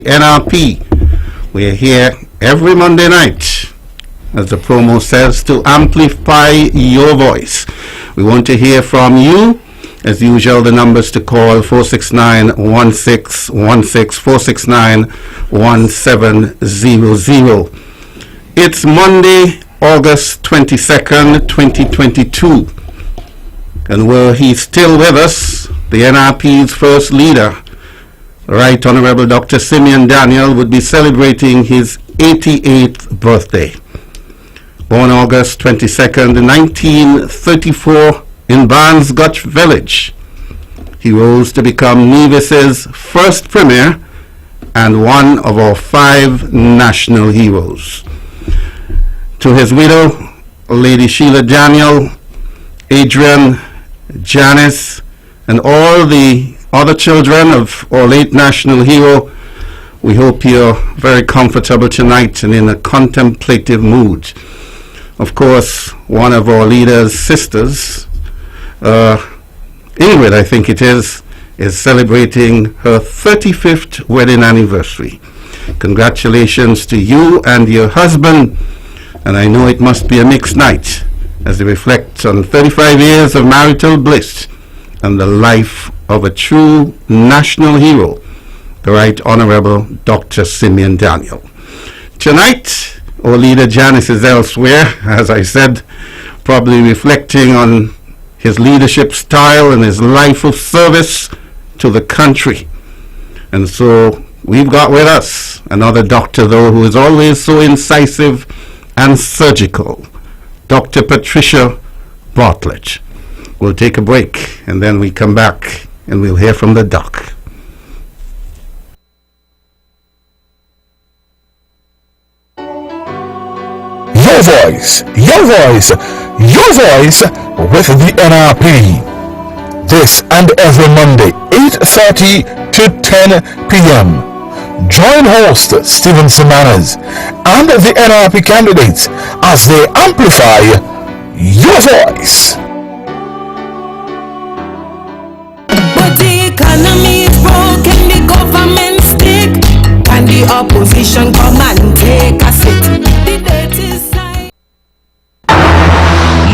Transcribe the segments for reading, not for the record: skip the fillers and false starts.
NRP. We're here every Monday night, as the promo says, to amplify your voice. We want to hear from you. As usual, the numbers to call 469-1616, 469-1700. It's Monday, August 22nd, 2022. And were he still with us, the NRP's first leader, Right Honorable Dr. Simeon Daniel, would be celebrating his 88th birthday. Born August 22nd, 1934 in Barnes Gutch Village, he rose to become Nevis's first premier and one of our 5 national heroes. To his widow, Lady Sheila Daniel, Adrian, Janice, and all the other children of our late national hero, we hope you're very comfortable tonight and in a contemplative mood. Of course, one of our leaders' sisters, Ingrid, I think it is celebrating her 35th wedding anniversary. Congratulations to you and your husband, and I know it must be a mixed night as they reflect on 35 years of marital bliss and the life of a true national hero, the Right Honorable Dr. Simeon Daniel. Tonight, our leader Janice is elsewhere, as I said, probably reflecting on his leadership style and his life of service to the country. And so we've got with us another doctor, though, who is always so incisive and surgical, Dr. Patricia Bartlett. We'll take a break, and then we come back and we'll hear from the doc. Your voice, your voice, your voice with the NRP. This and every Monday, 8:30 to 10 p.m. Join host Stephen Semanas and the NRP candidates as they amplify your voice. But the economy is broken, the government stick, and the opposition come and take a seat. The dirty side.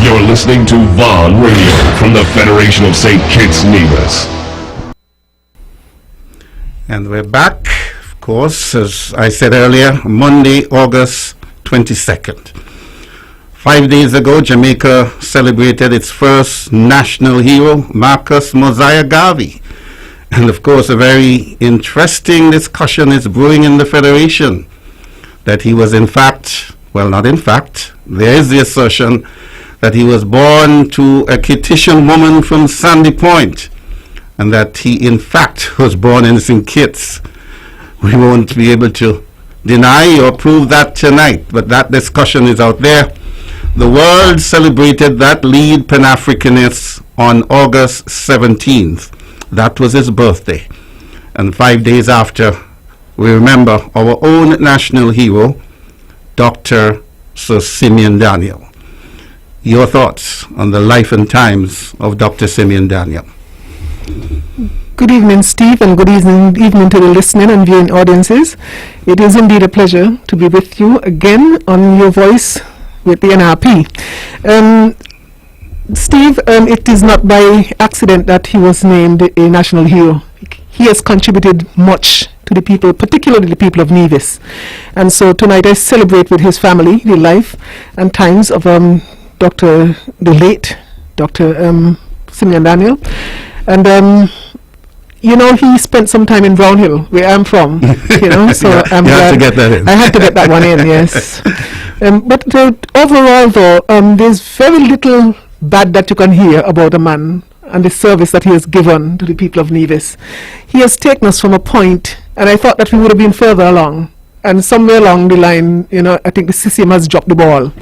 You're listening to Vaughn Radio from the Federation of St. Kitts Nevis. And we're back, of course, as I said earlier, Monday, August 22nd. 5 days ago, Jamaica celebrated its first national hero, Marcus Mosiah Garvey. And of course, a very interesting discussion is brewing in the Federation that he was in fact, well, not in fact, there is the assertion that he was born to a Kittitian woman from Sandy Point, and that he in fact was born in St. Kitts. We won't be able to deny or prove that tonight, but that discussion is out there. The world celebrated that lead Pan-Africanist on August 17th. That was his birthday. And 5 days after, we remember our own national hero, Dr. Sir Simeon Daniel. Your thoughts on the life and times of Dr. Simeon Daniel? Good evening, Steve, and good evening to the listening and viewing audiences. It is indeed a pleasure to be with you again on Your Voice with the NRP. Steve, it is not by accident that he was named a national hero. He has contributed much to the people, particularly the people of Nevis. And so tonight I celebrate with his family the life and times of the late Dr. Simeon Daniel. And you know, he spent some time in Brownhill, where I'm from, you know, so I'm glad. To get that in. I had to get that one in, yes. But overall, though, there's very little bad that you can hear about a man and the service that he has given to the people of Nevis. He has taken us from a point, and I thought that we would have been further along. And somewhere along the line, you know, I think the CCM has dropped the ball.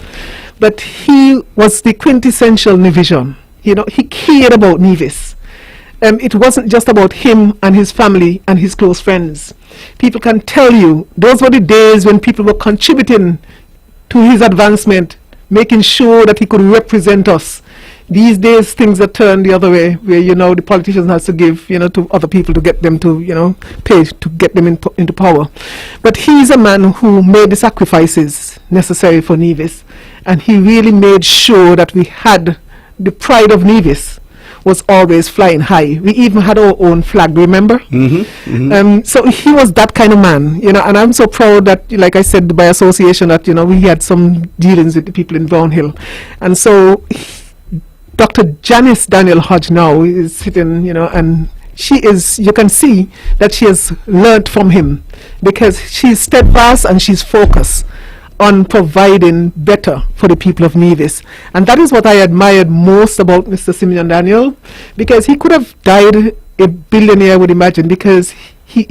But he was the quintessential Nevisian. You know, he cared about Nevis. It wasn't just about him and his family and his close friends. People can tell you, those were the days when people were contributing to his advancement, making sure that he could represent us. These days, things are turned the other way, where, the politicians has to give, to other people to get them to, pay to get them into power. But he's a man who made the sacrifices necessary for Nevis, and he really made sure that we had the pride of Nevis was always flying high. We even had our own flag, remember? So he was that kind of man, and I'm so proud that, like I said, by association, that, we had some dealings with the people in Brownhill. And so Dr. Janice Daniel Hodge now is sitting, and she is, you can see that she has learned from him, because she's steadfast and she's focused on providing better for the people of Nevis. And that is what I admired most about Mr. Simeon Daniel, because he could have died a billionaire, I would imagine, because he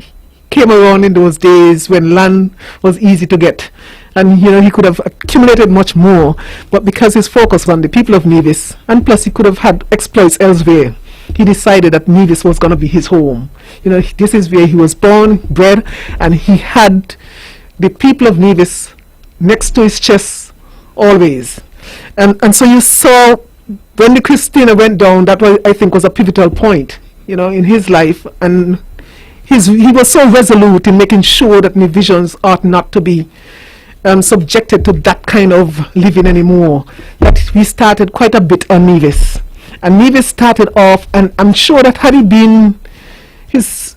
came around in those days when land was easy to get. And, he could have accumulated much more, but because his focus was on the people of Nevis, and plus he could have had exploits elsewhere, he decided that Nevis was going to be his home. This is where he was born, bred, and he had the people of Nevis next to his chest always. And so you saw when the Christina went down, that was, I think, was a pivotal point, in his life. And he was so resolute in making sure that Nevisians ought not to be subjected to that kind of living anymore, that we started quite a bit on Nevis. And Nevis started off, and I'm sure that had he been, his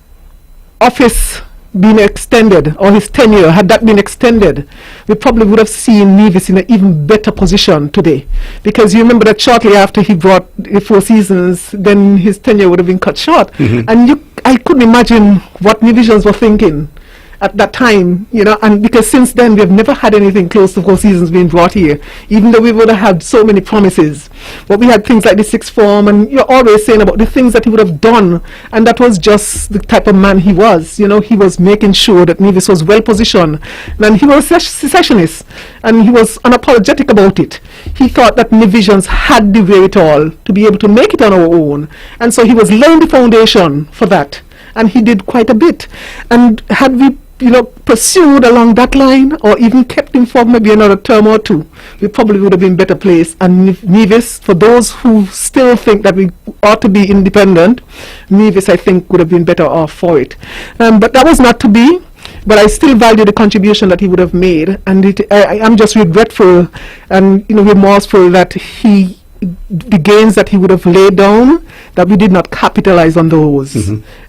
office been extended, or his tenure, had that been extended, we probably would have seen Nevis in an even better position today. Because you remember that shortly after he brought the Four Seasons, then his tenure would have been cut short. And I couldn't imagine what Nevisians were thinking at that time, and because since then we have never had anything close to Four Seasons being brought here, even though we would have had so many promises. But we had things like the Sixth Form, and you're always saying about the things that he would have done, and that was just the type of man he was. He was making sure that Nevis was well positioned, and he was a secessionist, and he was unapologetic about it. He thought that Nevisians had the wherewithal to be able to make it on our own, and so he was laying the foundation for that, and he did quite a bit. And had we pursued along that line, or even kept him for maybe another term or two, we probably would have been better placed. And Nevis, for those who still think that we ought to be independent, Nevis, I think, would have been better off for it. But that was not to be. But I still value the contribution that he would have made, and I am just regretful and remorseful that the gains that he would have laid down, that we did not capitalize on those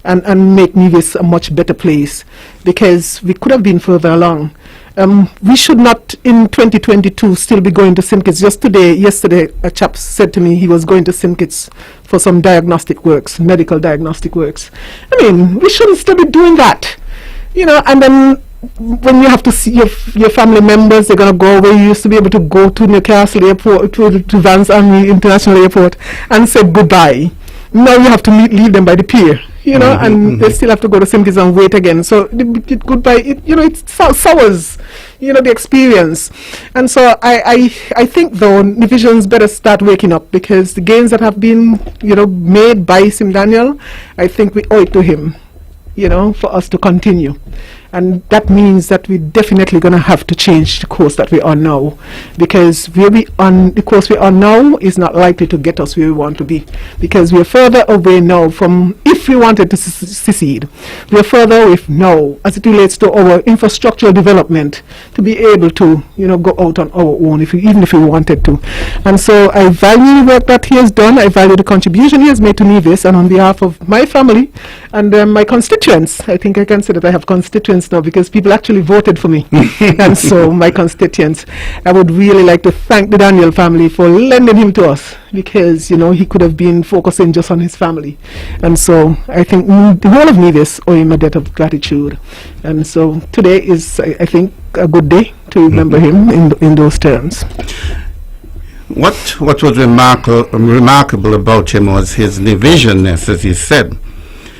and make Nevis a much better place, because we could have been further along. We should not in 2022 still be going to St. Kitts. Yesterday a chap said to me he was going to St. Kitts for some diagnostic works, medical diagnostic works. I mean, we shouldn't still be doing that, and then when you have to see your family members, they're going to go where you used to be able to go to Newcastle Airport, to Vance Army International Airport, and say goodbye. Now you have to leave them by the pier, and they still have to go to St. Kitts and wait again. So goodbye, it sours, the experience. And so I think, though, Nevisians better start waking up, because the gains that have been, made by Sim Daniel, I think we owe it to him, for us to continue. And that means that we're definitely going to have to change the course that we're on now, because the course we're on now is not likely to get us where we want to be, because we're further away now from, if we wanted to secede, we're further away now as it relates to our infrastructural development, to be able to, go out on our own, even if we wanted to. And so I value the work that he has done. I value the contribution he has made to Nevis, and on behalf of my family and my constituents, I think I can say that I have constituents now, because people actually voted for me. And so my constituents, I would really like to thank the Daniel family for lending him to us, because he could have been focusing just on his family. And so I think the whole of Nevis owe him a debt of gratitude. And so today is, I think, a good day to remember him in those terms. What was remarkable about him was his divisionness, as he said.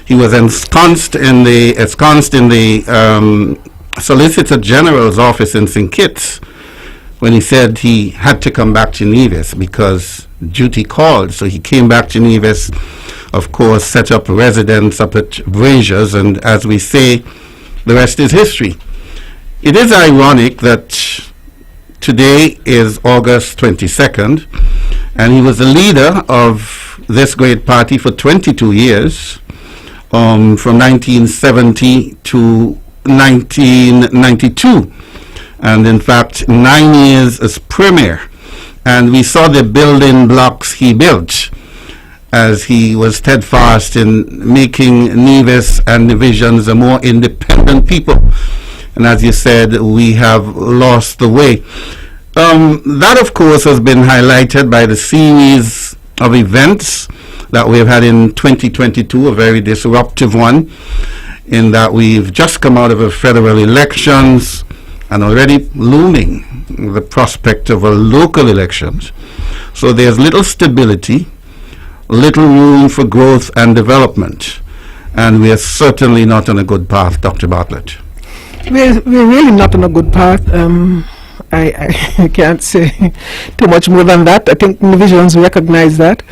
He was ensconced in the Solicitor General's office in St. Kitts when he said he had to come back to Nevis because duty called. So he came back to Nevis, of course, set up residence up at Brazier's, and as we say, the rest is history. It is ironic that today is August 22nd, And he was the leader of this great party for 22 years, from 1970 to 1992. And in fact, 9 years as premier. And we saw the building blocks he built as he was steadfast in making Nevis and Divisions a more independent people. And as you said, we have lost the way. That, of course, has been highlighted by the series of events that we have had in 2022, a very disruptive one, in that we've just come out of a federal elections and already looming the prospect of a local elections. So there's little stability, little room for growth and development, and we are certainly not on a good path, Dr. Bartlett. We're really not on a good path. I can't say too much more than that. I think Divisions recognize that.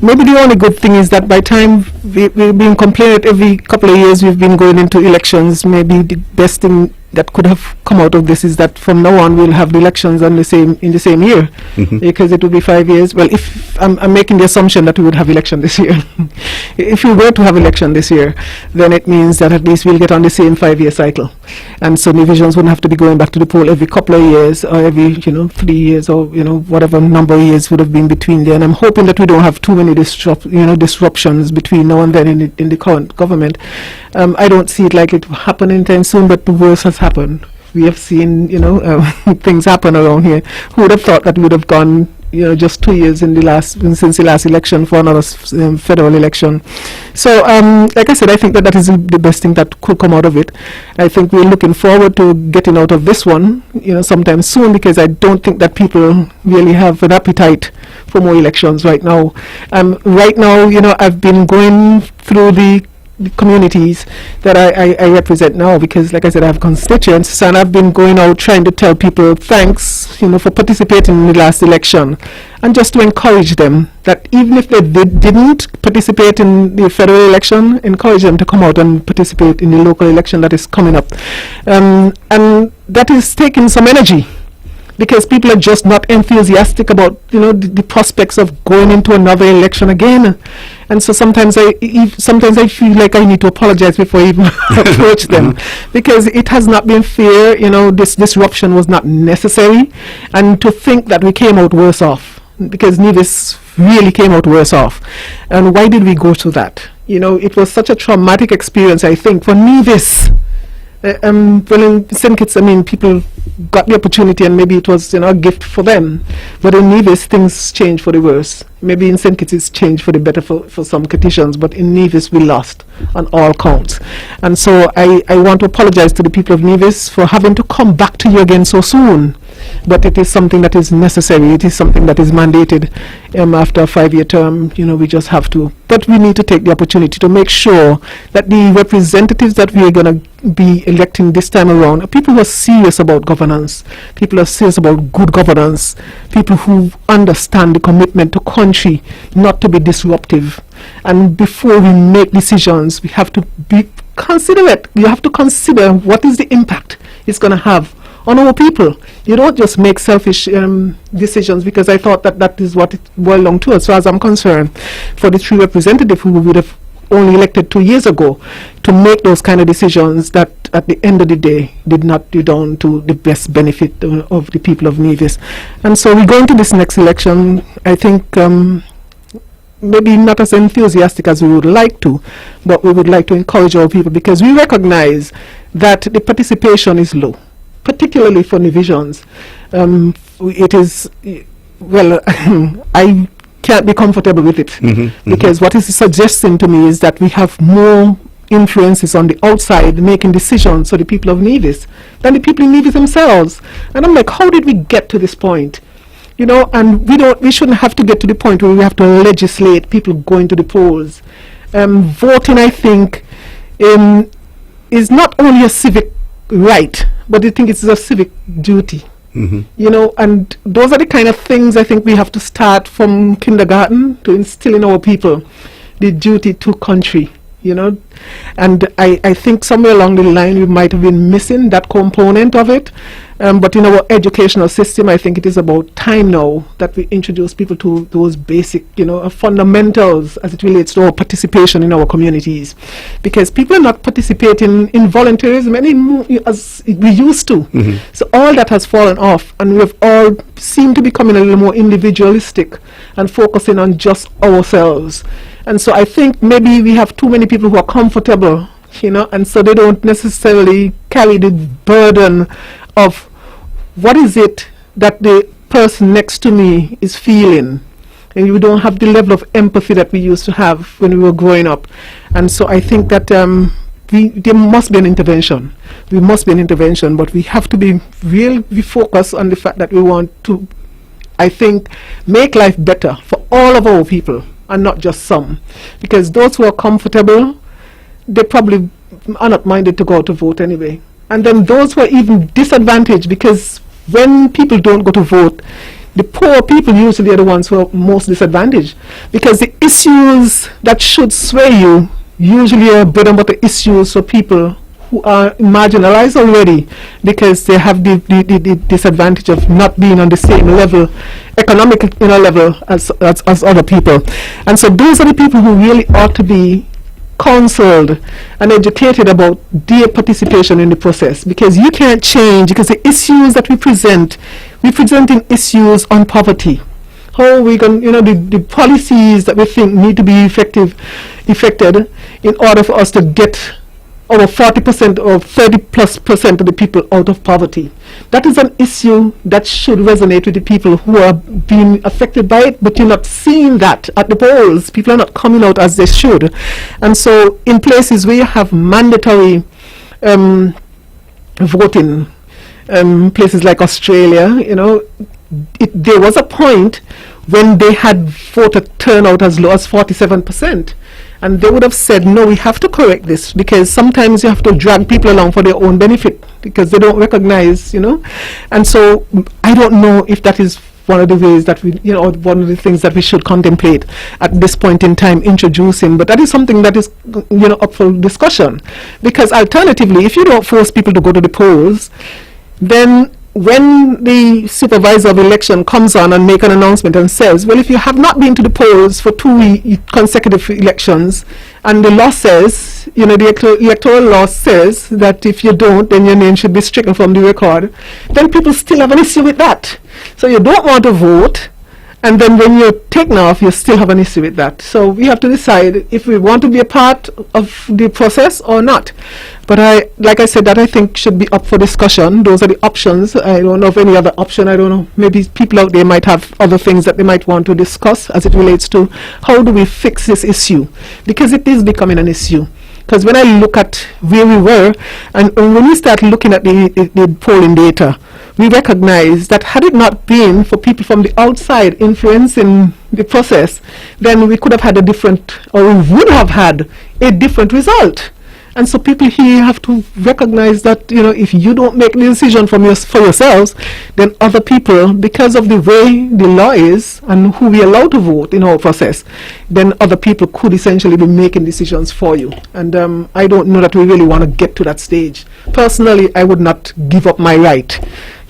Maybe the only good thing is that by time we've been complaining every couple of years we've been going into elections, maybe the best thing that could have come out of this is that from now on we'll have the elections in the same year, because it will be 5 years. Well, if I'm making the assumption that we would have election this year. If we were to have election this year, then it means that at least we'll get on the same 5-year cycle, and so Divisions wouldn't have to be going back to the poll every couple of years or every 3 years, or whatever number of years would have been between there. And I'm hoping that we don't have too many disruptions between now and then in the current government. I don't see it likely to happen anytime soon, but the worst has happened. We have seen, things happen around here. Who would have thought that we would have gone, just 2 years since the last election for another federal election? So, like I said, I think that is the best thing that could come out of it. I think we're looking forward to getting out of this one, sometime soon, because I don't think that people really have an appetite for more elections right now. Right now, I've been going through the communities that I represent now, because like I said, I have constituents, and I've been going out trying to tell people thanks for participating in the last election, and just to encourage them that even if they didn't participate in the federal election, encourage them to come out and participate in the local election that is coming up, and that is taking some energy, because people are just not enthusiastic about the prospects of going into another election again. And so sometimes I feel like I need to apologize before I even approach them, because it has not been fair. This disruption was not necessary, and to think that we came out worse off, because Nevis really came out worse off. And why did we go through that? It was such a traumatic experience, I think, for Nevis. Well, in St. Kitts, people got the opportunity, and maybe it was a gift for them. But in Nevis, things changed for the worse. Maybe in St. Kitts it's changed for the better for some Kittitians, but in Nevis we lost on all counts. And so I want to apologize to the people of Nevis for having to come back to you again so soon. But it is something that is necessary. It is something that is mandated after a 5-year term. We just have to. But we need to take the opportunity to make sure that the representatives that we are going to be electing this time around are people who are serious about governance, people who are serious about good governance, people who understand the commitment to country, not to be disruptive. And before we make decisions, we have to be considerate. We have to consider what is the impact it's going to have on our people. You don't just make selfish decisions, because I thought that is what it boiled down to, as far as I'm concerned, for the 3 representatives who would have only elected 2 years ago to make those kind of decisions that at the end of the day did not do down to the best benefit of the people of Nevis. And so we go into this next election, I think, maybe not as enthusiastic as we would like to, but we would like to encourage our people, because we recognize that the participation is low, particularly for Divisions. It is, well, I can't be comfortable with it, because what is suggesting to me is that we have more influences on the outside making decisions for the people of Nevis than the people in Nevis themselves. And I'm like, how did we get to this point? And we shouldn't have to get to the point where we have to legislate people going to the polls. Voting, I think, is not only a civic right, but I think it's a civic duty. And those are the kind of things I think we have to start from kindergarten to instill in our people: the duty to country, And I think somewhere along the line we might have been missing that component of it. But in our educational system, I think it is about time now that we introduce people to those basic, fundamentals as it relates to our participation in our communities. Because people are not participating in volunteerism as we used to. So all that has fallen off, and we've all seemed to be becoming a little more individualistic and focusing on just ourselves. And so I think maybe we have too many people who are comfortable, and so they don't necessarily carry the burden of what is it that the person next to me is feeling. And we don't have the level of empathy that we used to have when we were growing up. And so I think that there must be an intervention. We must be an intervention, but we have to be focused on the fact that we want to, I think, make life better for all of our people, and not just some. Because those who are comfortable, they probably are not minded to go out to vote anyway. And then those who are even disadvantaged, because when people don't go to vote, the poor people usually are the ones who are most disadvantaged. Because the issues that should sway you usually are bread and butter issues for people who are marginalized already, because they have the disadvantage of not being on the same level, economic level as other people. And so those are the people who really ought to be counseled and educated about their participation in the process, because you can't change, because the issues that we presenting issues on poverty. How are we going, the policies that we think need to be effected in order for us to get over 40% or 30+% of the people out of poverty. That is an issue that should resonate with the people who are being affected by it, but you're not seeing that at the polls. People are not coming out as they should. And so in places where you have mandatory voting, places like Australia, there was a point when they had voter turnout as low as 47%. And they would have said, no, we have to correct this, because sometimes you have to drag people along for their own benefit, because they don't recognize, And so I don't know if that is one of the ways that we, one of the things that we should contemplate at this point in time, introducing. But that is something that is, up for discussion. Because alternatively, if you don't force people to go to the polls, then when the supervisor of election comes on and make an announcement and says, well, if you have not been to the polls for 2 consecutive elections, and the law says, the electoral law says that if you don't, then your name should be stricken from the record, then people still have an issue with that. So you don't want to vote, and then when you're taken off, you still have an issue with that. So we have to decide if we want to be a part of the process or not. But like I said, that I think should be up for discussion. Those are the options. I don't know of any other option. I don't know. Maybe people out there might have other things that they might want to discuss as it relates to how do we fix this issue, because it is becoming an issue. Because when I look at where we were, and when we start looking at the polling data, we recognize that had it not been for people from the outside influencing the process, then we could have had we would have had a different result. And so people here have to recognize that, if you don't make the decision for yourselves, then other people, because of the way the law is and who we allow to vote in our process, then other people could essentially be making decisions for you. And I don't know that we really want to get to that stage. Personally, I would not give up my right,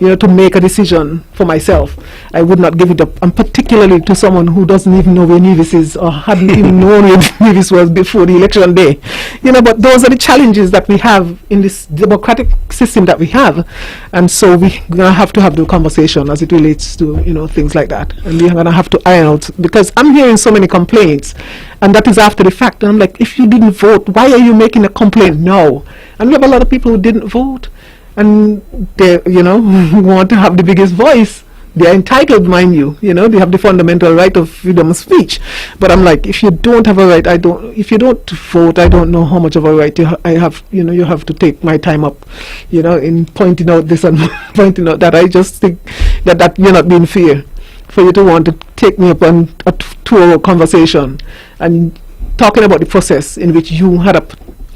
to make a decision for myself. I would not give it up, and particularly to someone who doesn't even know where Nevis is, or hadn't even known where Nevis was before the election day. But those are the challenges that we have in this democratic system that we have, and so we're gonna have to have the conversation as it relates to things like that, and we're gonna have to iron out, because I'm hearing so many complaints, and that is after the fact. And I'm like, if you didn't vote, why are you making a complaint now? And we have a lot of people who didn't vote, and they want to have the biggest voice. They're entitled, mind you. They have the fundamental right of freedom of speech. But I'm like, if you don't have a right, if you don't vote, I don't know how much of a right I have. You have to take my time up, in pointing out this and pointing out that. I just think that you're not being fair for you to want to take me up on a 2-hour conversation and talking about the process in which you had a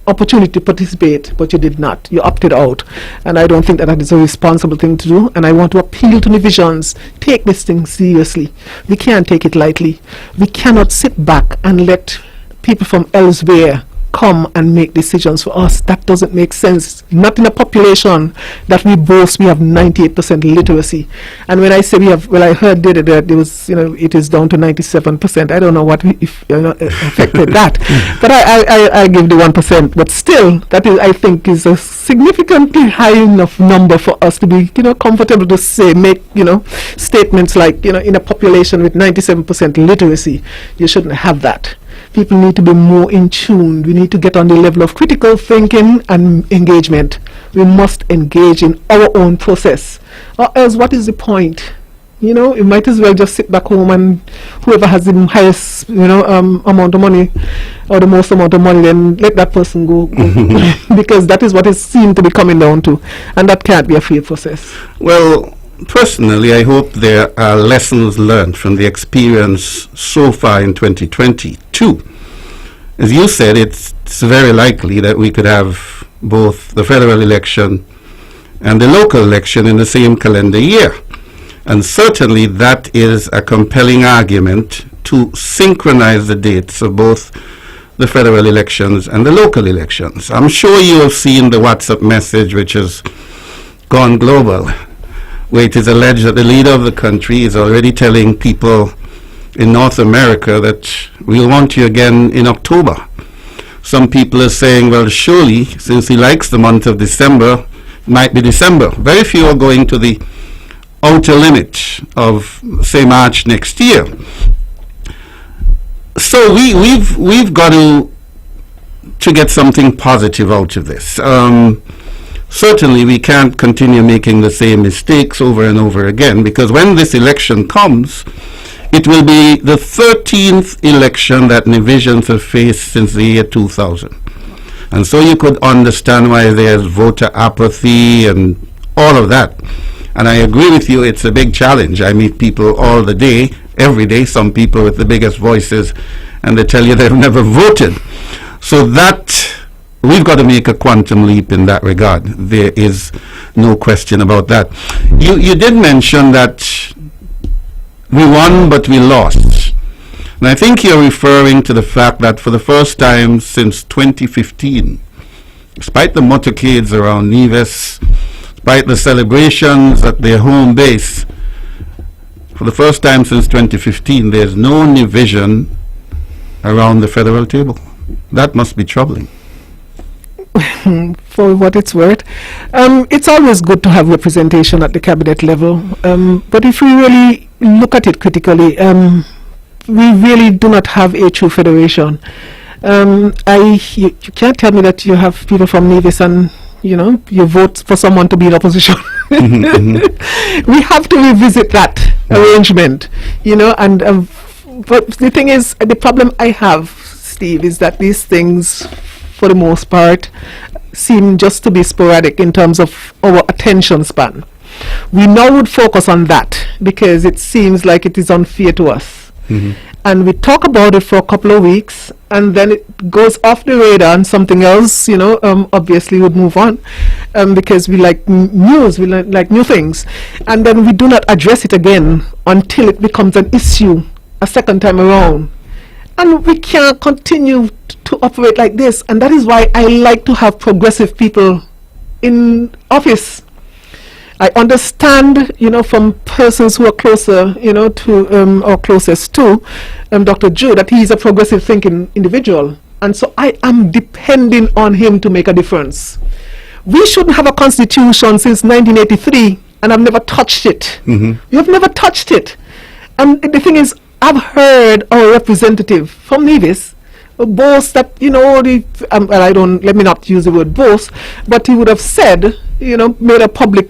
opportunity to participate, but you did not. You opted out, and I don't think that is a responsible thing to do. And I want to appeal to Nivisians: take this thing seriously. We can't take it lightly. We cannot sit back and let people from elsewhere come and make decisions for us. That doesn't make sense. Not in a population that we boast we have 98% literacy. And when I say we have, well, I heard that there was, it is down to 97%. I don't know what affected that, but I give the 1%. But still, that is, I think, is a significantly high enough number for us to be, comfortable to say, make, statements like, in a population with 97% literacy, you shouldn't have that. People need to be more in tune. We need to get on the level of critical thinking and engagement. We must engage in our own process. Or else, what is the point? You might as well just sit back home and whoever has the highest, amount of money or the most amount of money, then let that person go. Because that is what it seems to be coming down to. And that can't be a fair process. Well, personally, I hope there are lessons learned from the experience so far in 2022. As you said, it's very likely that we could have both the federal election and the local election in the same calendar year. And certainly that is a compelling argument to synchronize the dates of both the federal elections and the local elections. I'm sure you have seen the WhatsApp message which has gone global, where it is alleged that the leader of the country is already telling people in North America that we'll want you again in October. Some people are saying, well, surely, since he likes the month of December, it might be December. Very few are going to the outer limit of, say, March next year. So we've got to get something positive out of this. Certainly, we can't continue making the same mistakes over and over again, because when this election comes, it will be the 13th election that Nivisions have faced since the year 2000. And so you could understand why there's voter apathy and all of that. And I agree with you, it's a big challenge. I meet people all the day, every day, some people with the biggest voices, and they tell you they've never voted. So that, we've got to make a quantum leap in that regard. There is no question about that. You did mention that we won but we lost. And I think you're referring to the fact that for the first time since 2015, despite the motorcades around Nevis, despite the celebrations at their home base, for the first time since 2015, there's no division around the federal table. That must be troubling. For what it's worth, it's always good to have representation at the cabinet level. But if we really look at it critically, we really do not have a true federation. You can't tell me that you have people from Nevis and you vote for someone to be in opposition. We have to revisit that arrangement, and but the thing is, the problem I have, Steve, is that these things, for the most part, seem just to be sporadic in terms of our attention span. We now would focus on that because it seems like it is unfair to us. And we talk about it for a couple of weeks, and then it goes off the radar and something else, obviously would move on, because we like news, we like new things. And then we do not address it again until it becomes an issue a second time around. And we can't continue to operate like this. And that is why I like to have progressive people in office. I understand, from persons who are closer, to or closest to Dr. Joe, that he is a progressive thinking individual. And so I am depending on him to make a difference. We shouldn't have a constitution since 1983, and I've never touched it. You've never touched it. And the thing is, I've heard our representative from Nevis boast that, let me not use the word boast, but he would have said, made a public,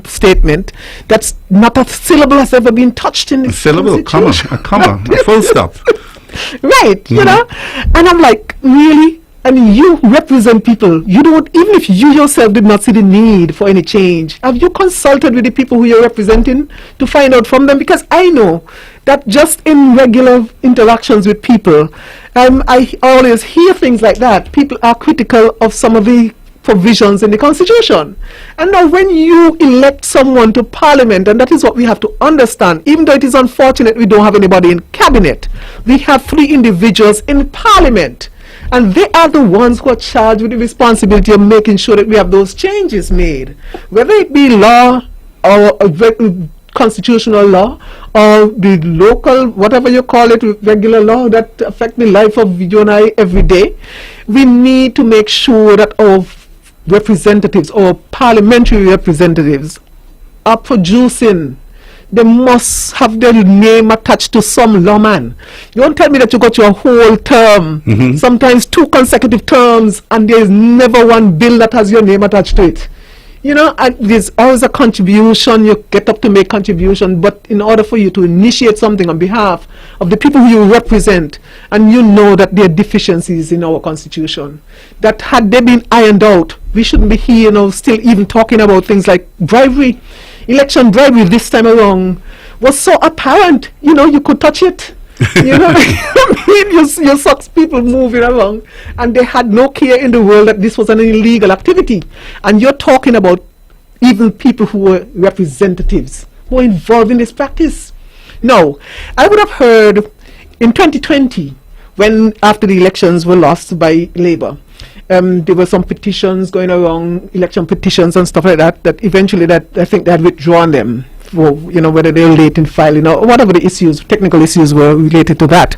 statement that's not a syllable has ever been touched in a syllable, a comma, a full stop. Right, and I'm like, really? And you represent people. You don't, even if you yourself did not see the need for any change, have you consulted with the people who you're representing to find out from them? Because I know that just in regular interactions with people, I always hear things like that. People are critical of some of the provisions in the Constitution. And now when you elect someone to Parliament, and that is what we have to understand, even though it is unfortunate we don't have anybody in Cabinet, we have 3 individuals in Parliament. And they are the ones who are charged with the responsibility of making sure that we have those changes made, whether it be law or constitutional law or the local, whatever you call it, regular law that affect the life of you and I every day. We need to make sure that our representatives or parliamentary representatives are producing. They must have their name attached to some lawman. You won't tell me that you got your whole term, sometimes 2 consecutive terms, and there is never one bill that has your name attached to it. You know, and there's always a contribution. You get up to make contribution, but in order for you to initiate something on behalf of the people who you represent, and you know that there are deficiencies in our constitution, that had they been ironed out, we shouldn't be here, still even talking about things like bribery. Election bribery this time around was so apparent. You could touch it. You saw people moving around, and they had no care in the world that this was an illegal activity. And you're talking about even people who were representatives who were involved in this practice. Now, I would have heard in 2020, when after the elections were lost by Labour, there were some petitions going around, election petitions and stuff like that, that eventually I think they had withdrawn them for, whether they were late in filing or whatever the issues, technical issues were related to that.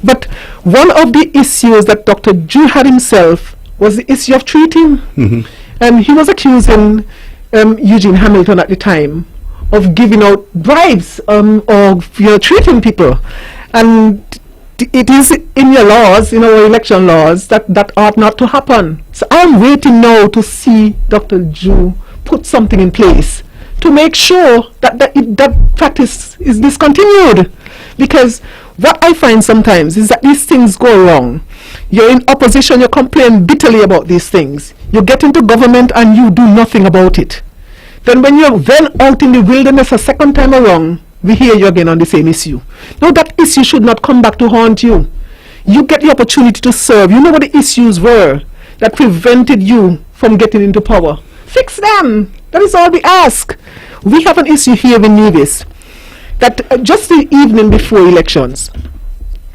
But one of the issues that Dr. Ju had himself was the issue of treating. And he was accusing Eugene Hamilton at the time of giving out bribes or treating people. And it is in your laws, in our election laws, that ought not to happen. So I'm waiting now to see Dr. Ju put something in place to make sure that practice is discontinued. Because what I find sometimes is that these things go wrong. You're in opposition, you complain bitterly about these things. You get into government and you do nothing about it. Then when you're then out in the wilderness a second time around, we hear you again on the same issue. Now that issue should not come back to haunt you. You get the opportunity to serve. You know what the issues were that prevented you from getting into power. Fix them. That is all we ask. We have an issue here in Nevis that just the evening before elections,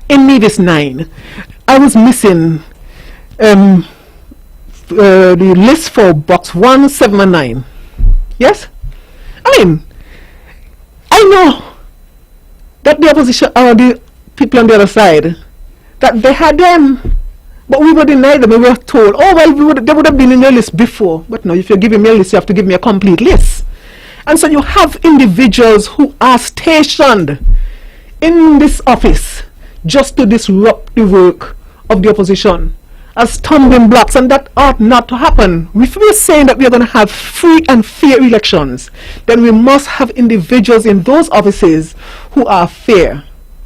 in Nevis 9, I was missing the list for box 1, 7 and 9. Yes? I know that the opposition or the people on the other side, that they had them, but we were denied them. We were told, they would have been in your list before. But no, if you're giving me a list, you have to give me a complete list. And so you have individuals who are stationed in this office just to disrupt the work of the opposition as stumbling blocks, and that ought not to happen. If we're saying that we're going to have free and fair elections, then we must have individuals in those offices who are fair,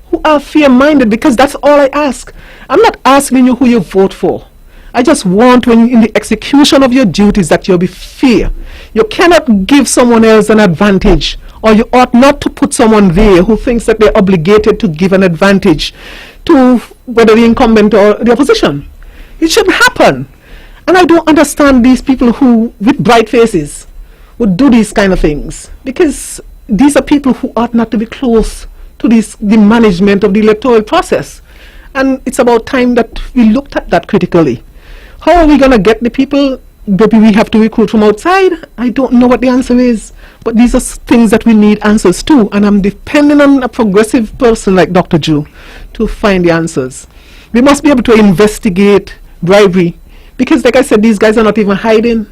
who are fair-minded, because that's all I ask. I'm not asking you who you vote for. I just want, when in the execution of your duties, that you'll be fair. You cannot give someone else an advantage, or you ought not to put someone there who thinks that they're obligated to give an advantage to whether the incumbent or the opposition. It shouldn't happen. And I don't understand these people who, with bright faces, would do these kind of things, because these are people who ought not to be close to the management of the electoral process. And it's about time that we looked at that critically. How are we going to get the people? Maybe we have to recruit from outside. I don't know what the answer is, but these are things that we need answers to, and I'm depending on a progressive person like Dr. Ju to find the answers. We must be able to investigate bribery, because like I said, these guys are not even hiding,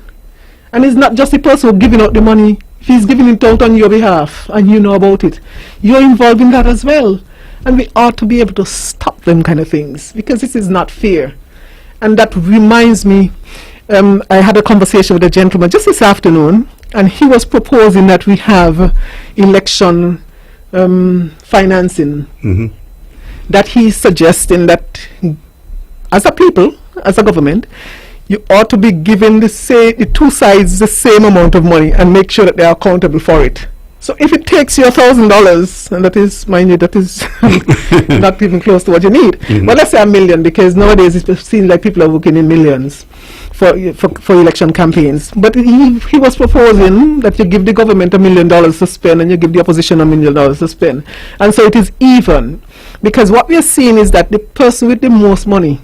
and it's not just the person who's giving out the money. If he's giving it out on your behalf and you know about it, you're involved in that as well. And we ought to be able to stop them kind of things, because this is not fair. And that reminds me, I had a conversation with a gentleman just this afternoon, and he was proposing that we have election financing. That he's suggesting that as a people, as a government, you ought to be giving the two sides the same amount of money and make sure that they are accountable for it. So if it takes you $1,000, and that is, mind you, that is not even close to what you need. But let's say $1 million, because nowadays it seems like people are working in millions for election campaigns. But he was proposing that you give the government $1 million to spend, and you give the opposition $1 million to spend. And so it is even, because what we are seeing is that the person with the most money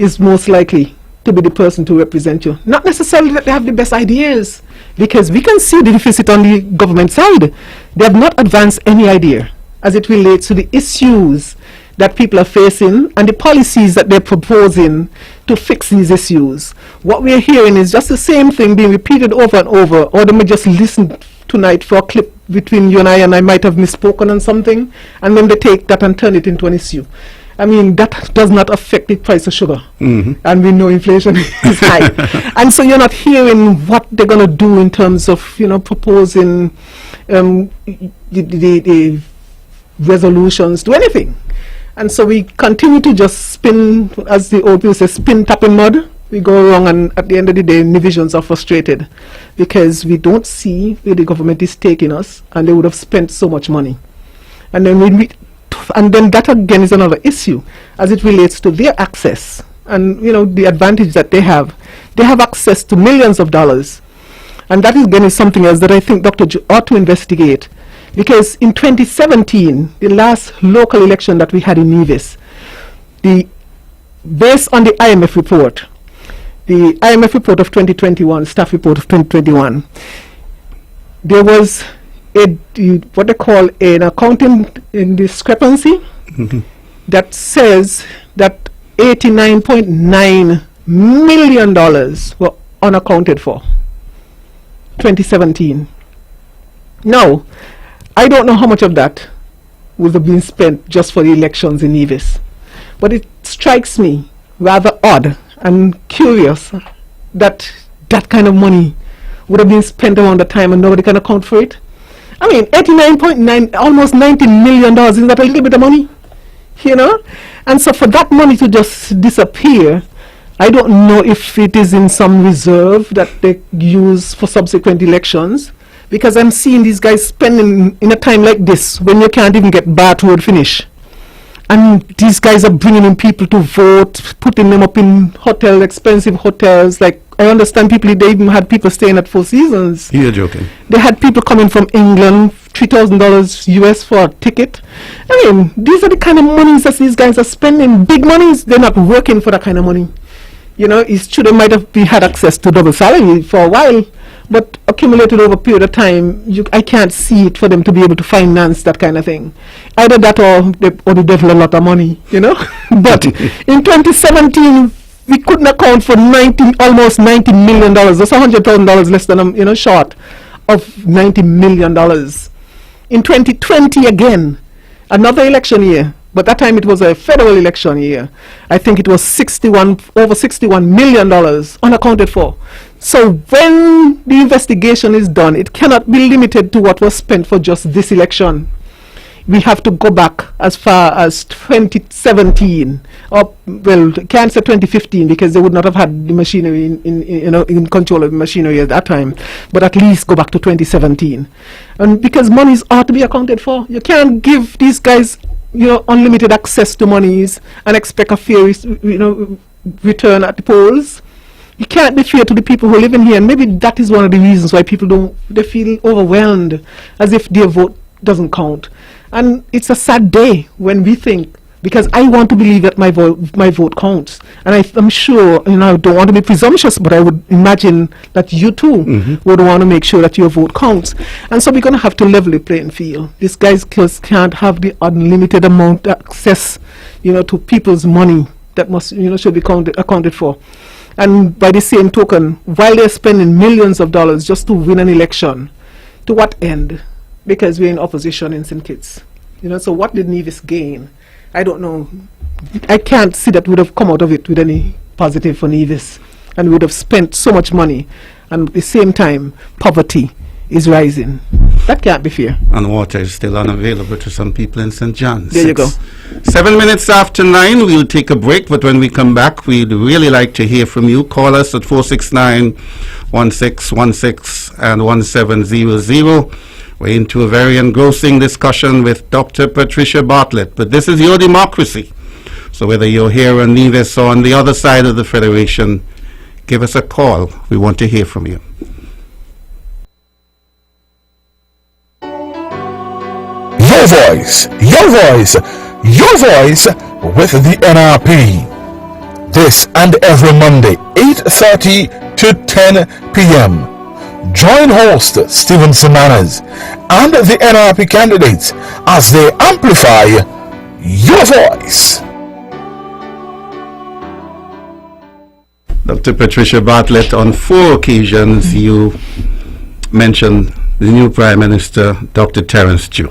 is most likely to be the person to represent you. Not necessarily that they have the best ideas, because we can see the deficit on the government side. They have not advanced any idea as it relates to the issues that people are facing and the policies that they're proposing to fix these issues. What we're hearing is just the same thing being repeated over and over, or they may just listen tonight for a clip between you and I might have misspoken on something, and then they take that and turn it into an issue. I mean, that does not affect the price of sugar. And we know inflation is high. And so you're not hearing what they're going to do in terms of, proposing the resolutions to anything. And so we continue to just spin, as the old people say, spin tap in mud. We go wrong, and at the end of the day, Nivisions are frustrated because we don't see where the government is taking us, and they would have spent so much money. And then that again is another issue as it relates to their access and the advantage that they have. They have access to millions of dollars, and that again is something else that I think Dr. ought to investigate, because in 2017, the last local election that we had in Nevis, based on the IMF report, the IMF report of 2021, staff report of 2021, there was what they call an accounting discrepancy that says that $89.9 million were unaccounted for 2017. Now, I don't know how much of that would have been spent just for the elections in Nevis, but it strikes me rather odd and curious that that kind of money would have been spent around the time and nobody can account for it. I mean, 89.9, almost $90 million, isn't that a little bit of money? And so for that money to just disappear, I don't know if it is in some reserve that they use for subsequent elections, because I'm seeing these guys spending in a time like this when you can't even get Bath Road finish. And these guys are bringing in people to vote, putting them up in hotels, expensive hotels. Like, I understand they even had people staying at Four Seasons. You're joking. They had people coming from England, $3,000 US for a ticket. I mean, these are the kind of monies that these guys are spending. Big monies. They're not working for that kind of money. It's true they might have had access to double salary for a while, but accumulated over a period of time, I can't see it for them to be able to finance that kind of thing. Either that or the devil a lot of money, But in 2017, we couldn't account for almost $90 million. That's $100,000 less than, short of $90 million. In 2020 again, another election year, but that time it was a federal election year. I think it was over $61 million unaccounted for. So when the investigation is done, it cannot be limited to what was spent for just this election. We have to go back as far as 2017, or can't say 2015 because they would not have had the machinery in control of the machinery at that time. But at least go back to 2017, and because monies ought to be accounted for. You can't give these guys unlimited access to monies and expect a fair return at the polls. You can't be fair to the people who live in here, and maybe that is one of the reasons why people they feel overwhelmed, as if their vote doesn't count. And it's a sad day when we think, because I want to believe that my vote counts, and I'm sure, I don't want to be presumptuous, but I would imagine that you too would want to make sure that your vote counts. And so we're going to have to level the playing field. These guys just can't have the unlimited amount of access, to people's money that must, should be accounted for. And by the same token, while they're spending millions of dollars just to win an election, to what end? Because we're in opposition in St. Kitts. So what did Nevis gain? I don't know. I can't see that would have come out of it with any positive for Nevis. And we would have spent so much money. And at the same time, poverty is rising. That can't be fair. And water is still unavailable to some people in St. John's. There you go. 7 minutes after 9, we'll take a break, but when we come back, we'd really like to hear from you. Call us at 469-1616 and 1700. We're into a very engrossing discussion with Dr. Patricia Bartlett, but this is your democracy. So whether you're here on Nevis or on the other side of the Federation, give us a call. We want to hear from you. Your voice, your voice, your voice with the NRP. This and every Monday, 8:30 to 10 p.m. Join host Stephen Semanas and the NRP candidates as they amplify your voice. Dr. Patricia Bartlett, on 4 occasions you mentioned the new Prime Minister, Dr. Terence Chu.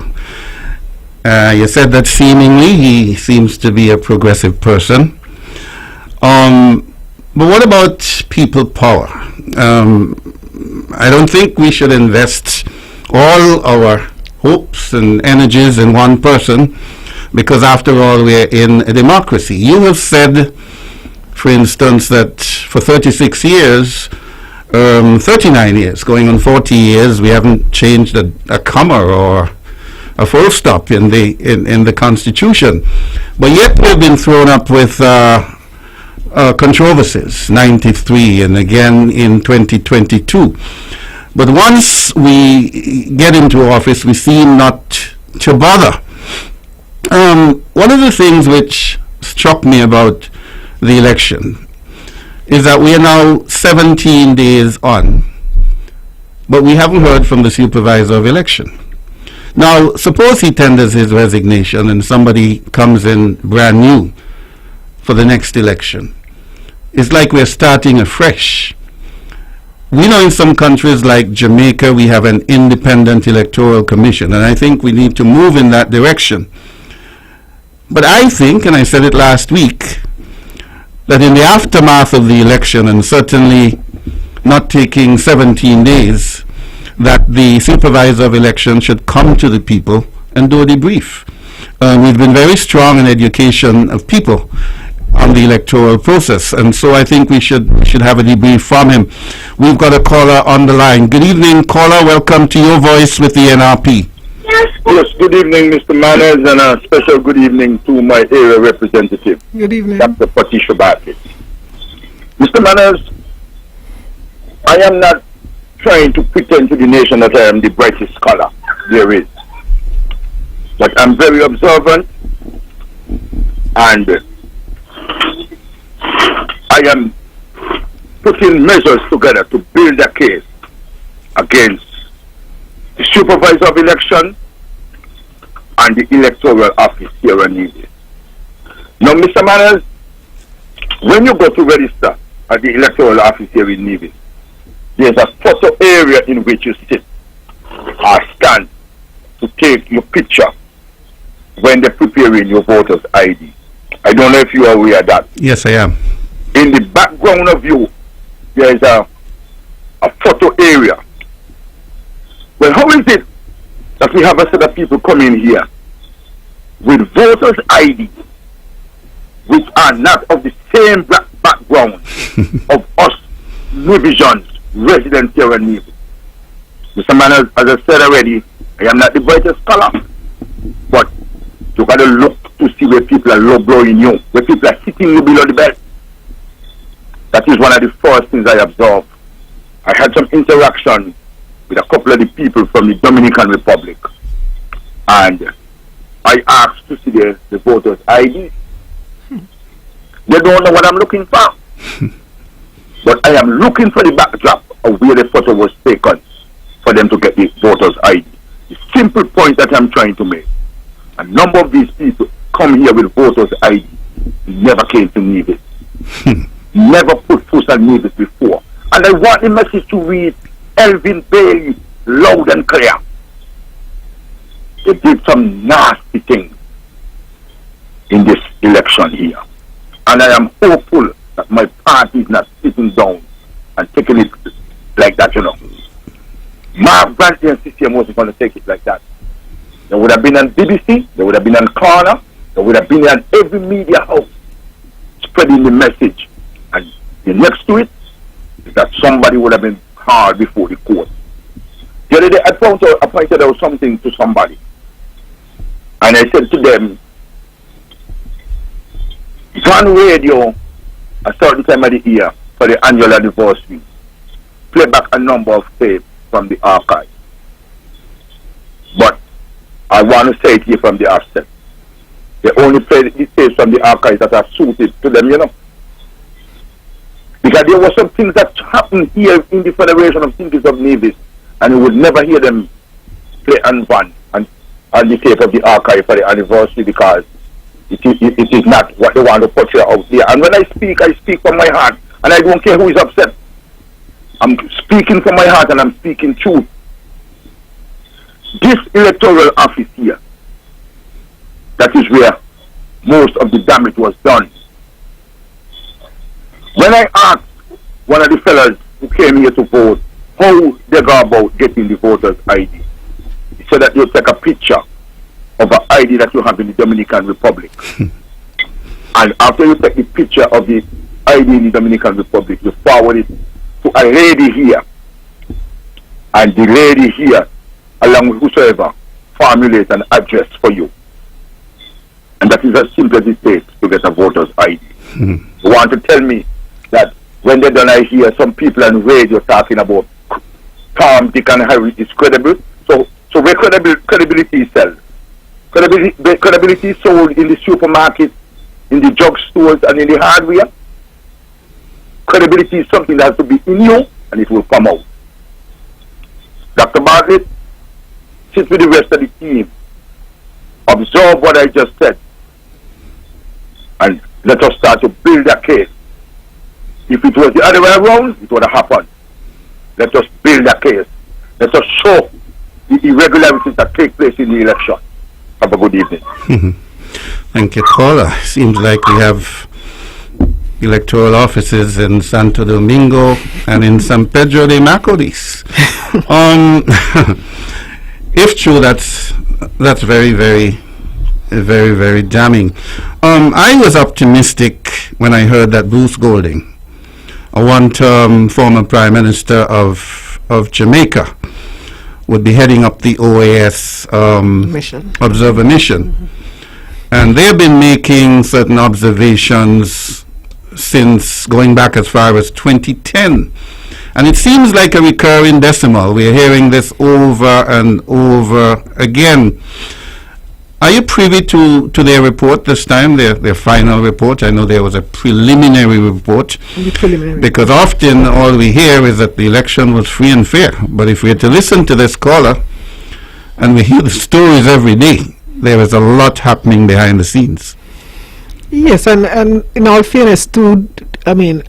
You said that seemingly he seems to be a progressive person. But what about people power? I don't think we should invest all our hopes and energies in one person, because after all, we're in a democracy. You have said, for instance, that for 36 years, 39 years, going on 40 years, we haven't changed a comma or a full stop in the Constitution. But yet we've been thrown up with controversies, 93 and again in 2022. But once we get into office, we seem not to bother. One of the things which struck me about the election is that we are now 17 days on, but we haven't heard from the supervisor of election. Now, suppose he tenders his resignation and somebody comes in brand new for the next election. It's like we're starting afresh. We know in some countries like Jamaica, we have an independent electoral commission, and I think we need to move in that direction. But I think, and I said it last week, that in the aftermath of the election, and certainly not taking 17 days, that the supervisor of election should come to the people and do a debrief. We've been very strong in education of people on the electoral process, and so I think we should have a debrief from him. We've got a caller on the line. Good evening, caller. Welcome to Your Voice with the NRP. Yes, good evening, Mr. Manners, and a special good evening to my area representative, Good evening. Dr. Patricia Bartlett. Mr. Manners, I am not trying to pretend to the nation that I am the brightest scholar there is, but I'm very observant, and I am putting measures together to build a case against the supervisor of election and the electoral office here in Nevis. Now, Mr. Manners, when you go to register at the electoral office here in Nevis, there's a photo area in which you sit or stand to take your picture when they're preparing your voter's ID. I don't know if you are aware of that. Yes, I am. In the background of you, there is a photo area. Well, how is it that we have a set of people coming here with voters' ID, which are not of the same background of us Nevisians, residents here in Nevis? Mr. Manners, as I said already, I am not the brightest scholar, but you got to look to see where people are low blowing you, where people are sitting you below the belt. That is one of the first things I observed. I had some interaction with a couple of the people from the Dominican Republic, and I asked to see the voters' ID. They don't know what I'm looking for. But I am looking for the backdrop of where the photo was taken for them to get the voters' ID. The simple point that I'm trying to make, a number of these people come here with voters' ID, never came to Nevis. Never put foot on Nevis before. And I want the message to read Elvin Bailey loud and clear. They did some nasty things in this election here. And I am hopeful that my party is not sitting down and taking it like that, you know. Mark Brantley and CCM wasn't going to take it like that. They would have been on BBC, they would have been on Corner, they would have been on every media house spreading the message. And the next to it is that somebody would have been hard before the court. The other day I pointed out something to somebody. And I said to them, it's on radio a certain time of the year for the annual anniversary. Play back a number of tapes from the archive. But I want to say it here from the outset. They only play the tapes from the archives that are suited to them, you know. Because there were some things that happened here in the Federation of Thinkers of Nevis, and you would never hear them play and van and the tape of the archive for the anniversary, because it is not what they want to portray out there. And when I speak from my heart, and I don't care who is upset. I'm speaking from my heart and I'm speaking truth. This electoral office here, that is where most of the damage was done. When I asked one of the fellas who came here to vote how they go about getting the voters' ID, he said that you take a picture of an ID that you have in the Dominican Republic. And after you take the picture of the ID in the Dominican Republic, you forward it to a lady here. And the lady here, along with whosoever, formulate an address for you. And that is as simple as it takes to get a voter's ID. You want to tell me that when they're done, I hear some people on radio talking about Tom, Dick, and Harry is credible. So where credibility is sold? Credibility is sold in the supermarket, in the drugstores, and in the hardware. Credibility is something that has to be in you, and it will come out. Dr. Bartlett, sit with the rest of the team. Observe what I just said. And let us start to build a case. If it was the other way around, it would have happened. Let us build a case. Let us show the irregularities that take place in the election. Have a good evening. Thank you, caller. Seems like we have electoral offices in Santo Domingo and in San Pedro de Macorís. If true, that's very, very, very, very damning. I was optimistic when I heard that Bruce Golding, a one-term former Prime Minister of Jamaica, would be heading up the OAS Observer Mission. And they've been making certain observations since going back as far as 2010. And it seems like a recurring decimal. We're hearing this over and over again. Are you privy to their report this time, their final report? I know there was a preliminary report. Because often all we hear is that the election was free and fair. But if we're to listen to this caller, and we hear the stories every day, there is a lot happening behind the scenes. Yes, and in all fairness too, let me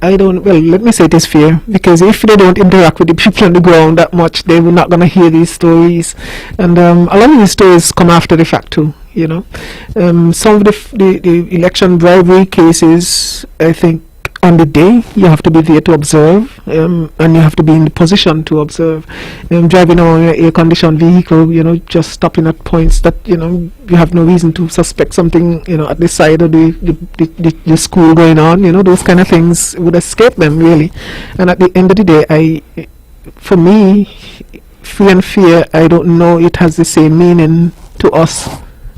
say it is fair, because if they don't interact with the people on the ground that much, they were not going to hear these stories. And a lot of these stories come after the fact too, you know. Some of the election bribery cases, I think, on the day, you have to be there to observe, and you have to be in the position to observe. Driving around your air-conditioned vehicle, you know, just stopping at points that, you know, you have no reason to suspect something, you know, at the side of the school going on, you know, those kind of things would escape them, really. And at the end of the day, for me, free and fair, I don't know it has the same meaning to us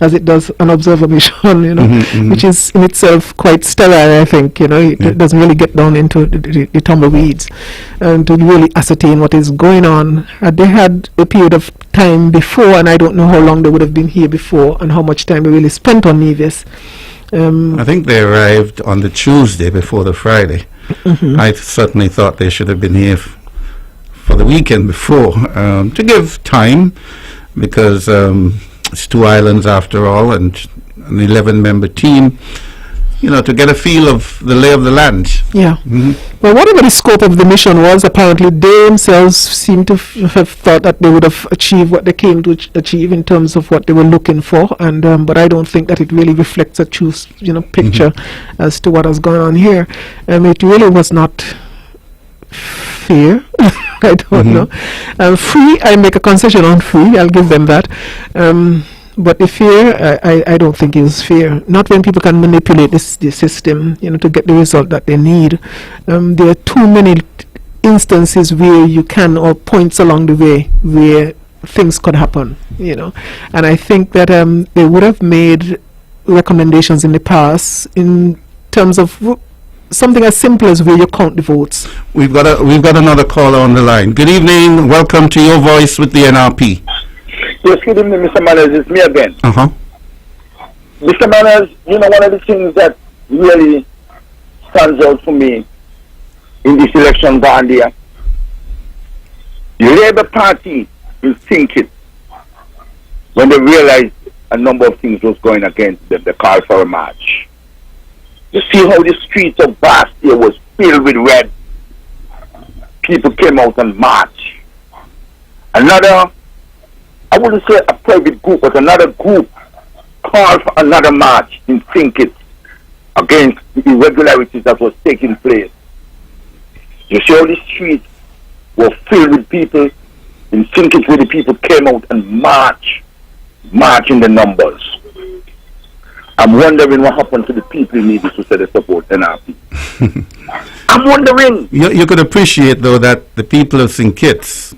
as it does an observer mission, you know, which is in itself quite sterile, I think, you know. It doesn't really get down into the tumbleweeds and to really ascertain what is going on. They had a period of time before, and I don't know how long they would have been here before and how much time they really spent on Nevis. I think they arrived on the Tuesday before the Friday. I certainly thought they should have been here for the weekend before, to give time, because it's two islands after all, and an 11-member team, you know, to get a feel of the lay of the land. Yeah. Well, whatever the scope of the mission was, apparently they themselves seem to have thought that they would have achieved what they came to achieve in terms of what they were looking for, and but I don't think that it really reflects a true, you know, picture as to what has gone on here. It really was not fair. I don't know. Free, I make a concession on free, I'll give them that. But the fear, I don't think is fair. Not when people can manipulate the system, you know, to get the result that they need. There are too many instances where you can, or points along the way where things could happen, you know. And I think that they would have made recommendations in the past in terms of something as simple as where you count the votes. We've got another caller on the line. Good evening. Welcome to Your Voice with the NRP. Yes, good evening, Mr. Manners. It's me again. Mr. Manners, you know, one of the things that really stands out for me in this election gone there. The Labour Party will think it when they realized a number of things was going against them. They called for a march. You see how the streets of Bastia was filled with red. People came out and marched. Another, I wouldn't say a private group, but another group called for another march in Sinkit against the irregularities that was taking place. You see how the streets were filled with people in Sinkit, where the people came out and marching the numbers. I'm wondering what happened to the people in Nevis who said they support NRP. I'm wondering. You could appreciate, though, that the people of St. Kitts,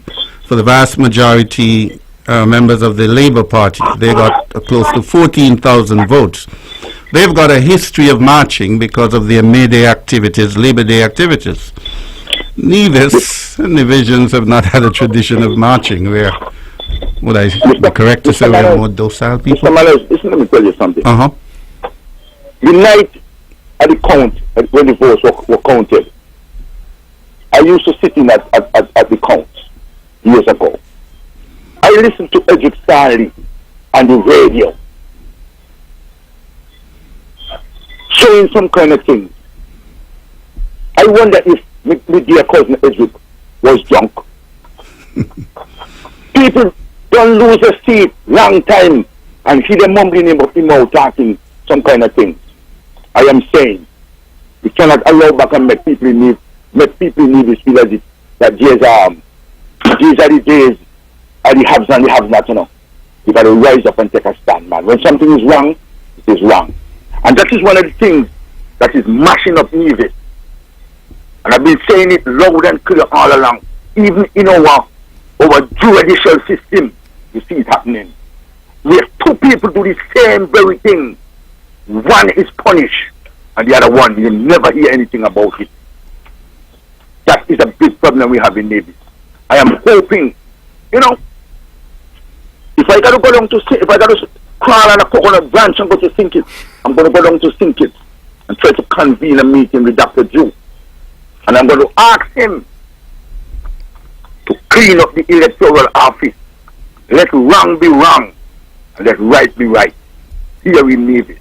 for the vast majority members of the Labour Party, they got close to 14,000 votes. They've got a history of marching because of their May Day activities, Labour Day activities. Nevis and divisions have not had a tradition of marching. Where would I be correct to say we're more docile people? Mr. Mallows, listen, let me tell you something. Uh-huh. The night at the count, when the votes were counted, I used to sit in at the count years ago. I listened to Edric Stanley on the radio saying some kind of things. I wonder if my dear cousin Edric was drunk. People don't lose a seat long time and hear them mumbling about him out talking some kind of things. I am saying we cannot allow back and make people need this feel as if that these are the days are the haves and the have not, you know. You gotta rise up and take a stand, man. When something is wrong, it is wrong. And that is one of the things that is mashing up Nevis. And I've been saying it loud and clear all along. Even in our judicial system, you see it happening. Where two people do the same very thing. One is punished, and the other one, you never hear anything about it. That is a big problem we have in Nevis. I am hoping, you know, if I gotta go down to, if I gotta crawl on a coconut branch and go to Sinkit, I'm gonna go down to Sinkit and try to convene a meeting with Dr. Jew. And I'm going to ask him to clean up the electoral office. Let wrong be wrong and let right be right here in Nevis.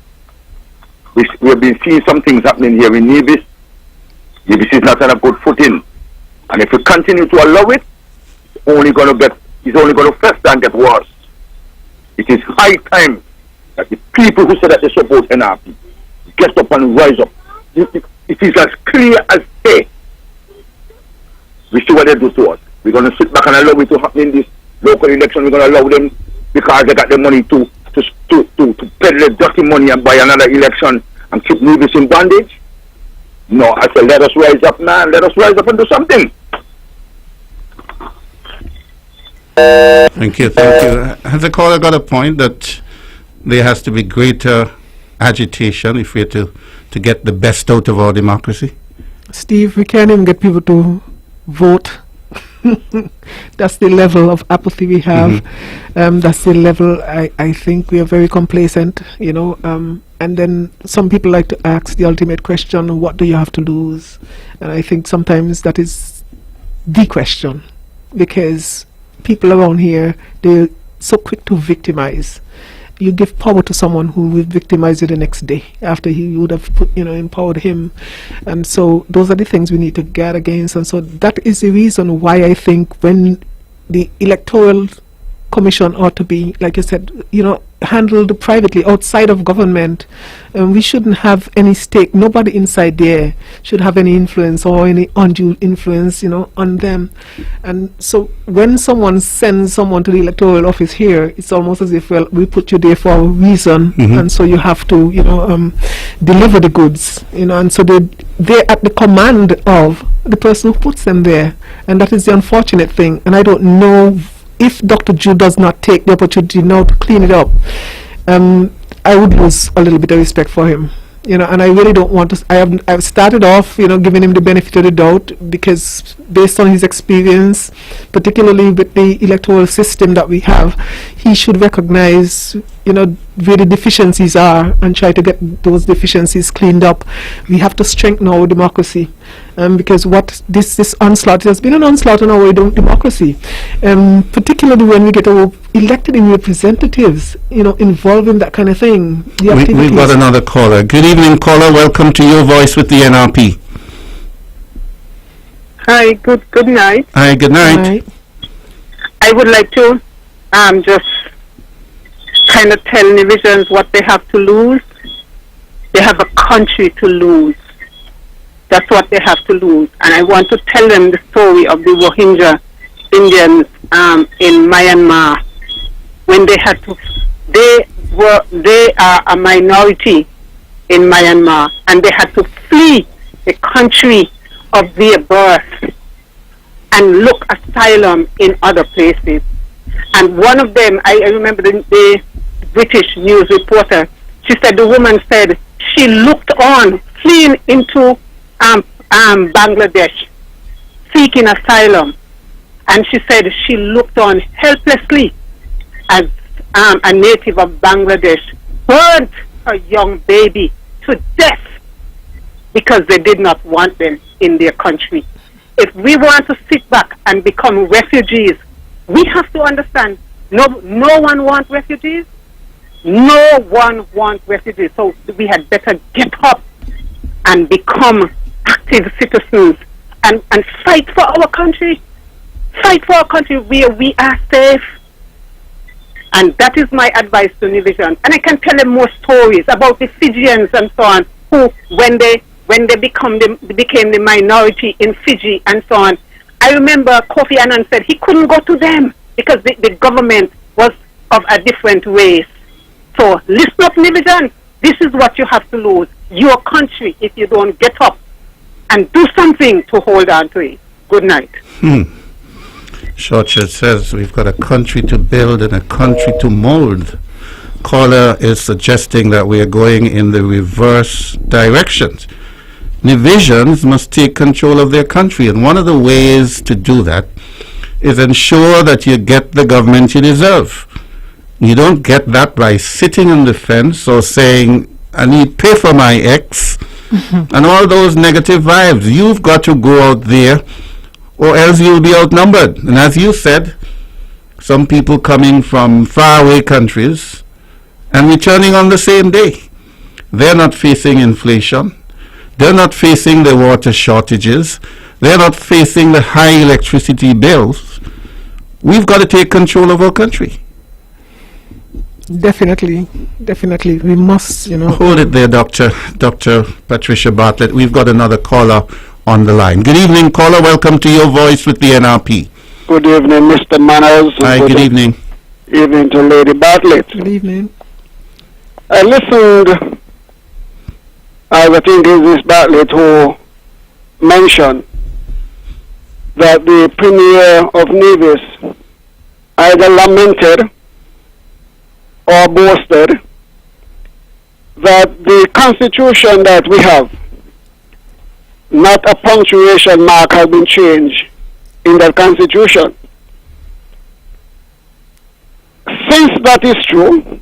We've been seeing some things happening here in Nevis. Nevis is not on a good footing. And if we continue to allow it, it's only going to fester and get worse. It is high time that the people who say that they support NRP get up and rise up. It is as clear as day. We see what they do to us. We're going to sit back and allow it to happen in this local election. We're going to allow them because they got the money to peddle the dirty money and buy another election and keep Nevis in bondage. No, I said, let us rise up, man. Let us rise up and do something. Thank you. Has the caller got a point that there has to be greater agitation if we're to get the best out of our democracy? Steve, we can't even get people to vote. That's the level of apathy we have. That's the level, I think we are very complacent, you know, and then some people like to ask the ultimate question, what do you have to lose? And I think sometimes that is the question, because people around here, they're so quick to victimize. You give power to someone who will victimize you the next day after he would have empowered him. And so those are the things we need to guard against. And so that is the reason why I think when the Electoral Commission ought to be, like you said, handled privately outside of government. We shouldn't have any stake. Nobody inside there should have any influence or any undue influence, on them. And so when someone sends someone to the electoral office here, it's almost as if, well, we put you there for a reason, and so you have to, deliver the goods, and so they're at the command of the person who puts them there, and that is the unfortunate thing. And I don't know if Dr. Jew does not take the opportunity now to clean it up, I would lose a little bit of respect for him, and I really don't want to. I've started off, giving him the benefit of the doubt, because based on his experience, particularly with the electoral system that we have, he should recognize, where the deficiencies are and try to get those deficiencies cleaned up. We have to strengthen our democracy. because what this onslaught has been an onslaught on our democracy, particularly when we get our elected representatives, involved in that kind of thing. We've got another caller. Good evening, caller. Welcome to Your Voice with the NRP. Hi, good night. Hi, good night. I would like to just kind of tell Nigerians what they have to lose. They have a country to lose. That's what they have to lose. And I want to tell them the story of the Rohingya Indians in Myanmar, when they had to. They are a minority in Myanmar, and they had to flee the country of their birth and look asylum in other places. And one of them, I remember the British news reporter, she said the woman said she looked on fleeing into Bangladesh seeking asylum, and she said she looked on helplessly as a native of Bangladesh burnt her young baby to death because they did not want them in their country. If we want to sit back and become refugees, we have to understand no one wants refugees. No one wants refugees. So we had better get up and become active citizens and fight for our country. Fight for our country where we are safe. And that is my advice to Nigerians. And I can tell them more stories about the Fijians and so on, who when they became the minority in Fiji and so on. I remember Kofi Annan said he couldn't go to them because the government was of a different race. So listen up, Nigerians. This is what you have to lose. Your country, if you don't get up and do something to hold on to it. Good night. Shortshot says we've got a country to build and a country to mold. Caller is suggesting that we are going in the reverse directions. Nigerians must take control of their country, and one of the ways to do that is ensure that you get the government you deserve. You don't get that by sitting on the fence or saying, I need pay for my ex, and all those negative vibes. You've got to go out there, or else you'll be outnumbered. And as you said, some people coming from faraway countries and returning on the same day. They're not facing inflation. They're not facing the water shortages. They're not facing the high electricity bills. We've got to take control of our country. Definitely. We must, Hold it there, Dr. Patricia Bartlett. We've got another caller on the line. Good evening, caller. Welcome to Your Voice with the NRP. Good evening, Mr. Manners. Hi, good evening. Evening to Lady Bartlett. Good evening. I listened, I think it is Bartlett who mentioned that the Premier of Nevis either lamented or boasted that the Constitution that we have, not a punctuation mark has been changed in that Constitution. Since that is true,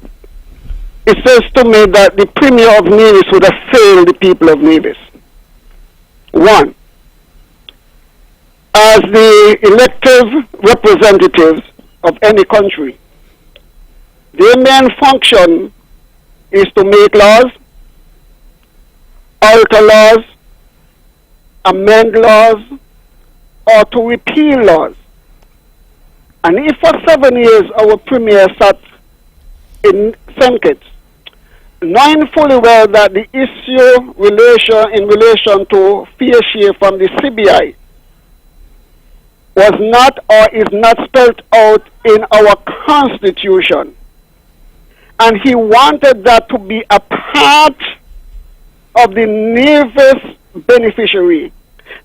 it says to me that the Premier of Nevis would have failed the people of Nevis. One, as the elective representatives of any country, their main function is to make laws, alter laws, amend laws, or to repeal laws. And if for 7 years our Premier sat in St. Kitts, knowing fully well that the issue in relation to fair share from the CBI was not or is not spelled out in our Constitution, and he wanted that to be a part of the Nevis beneficiary,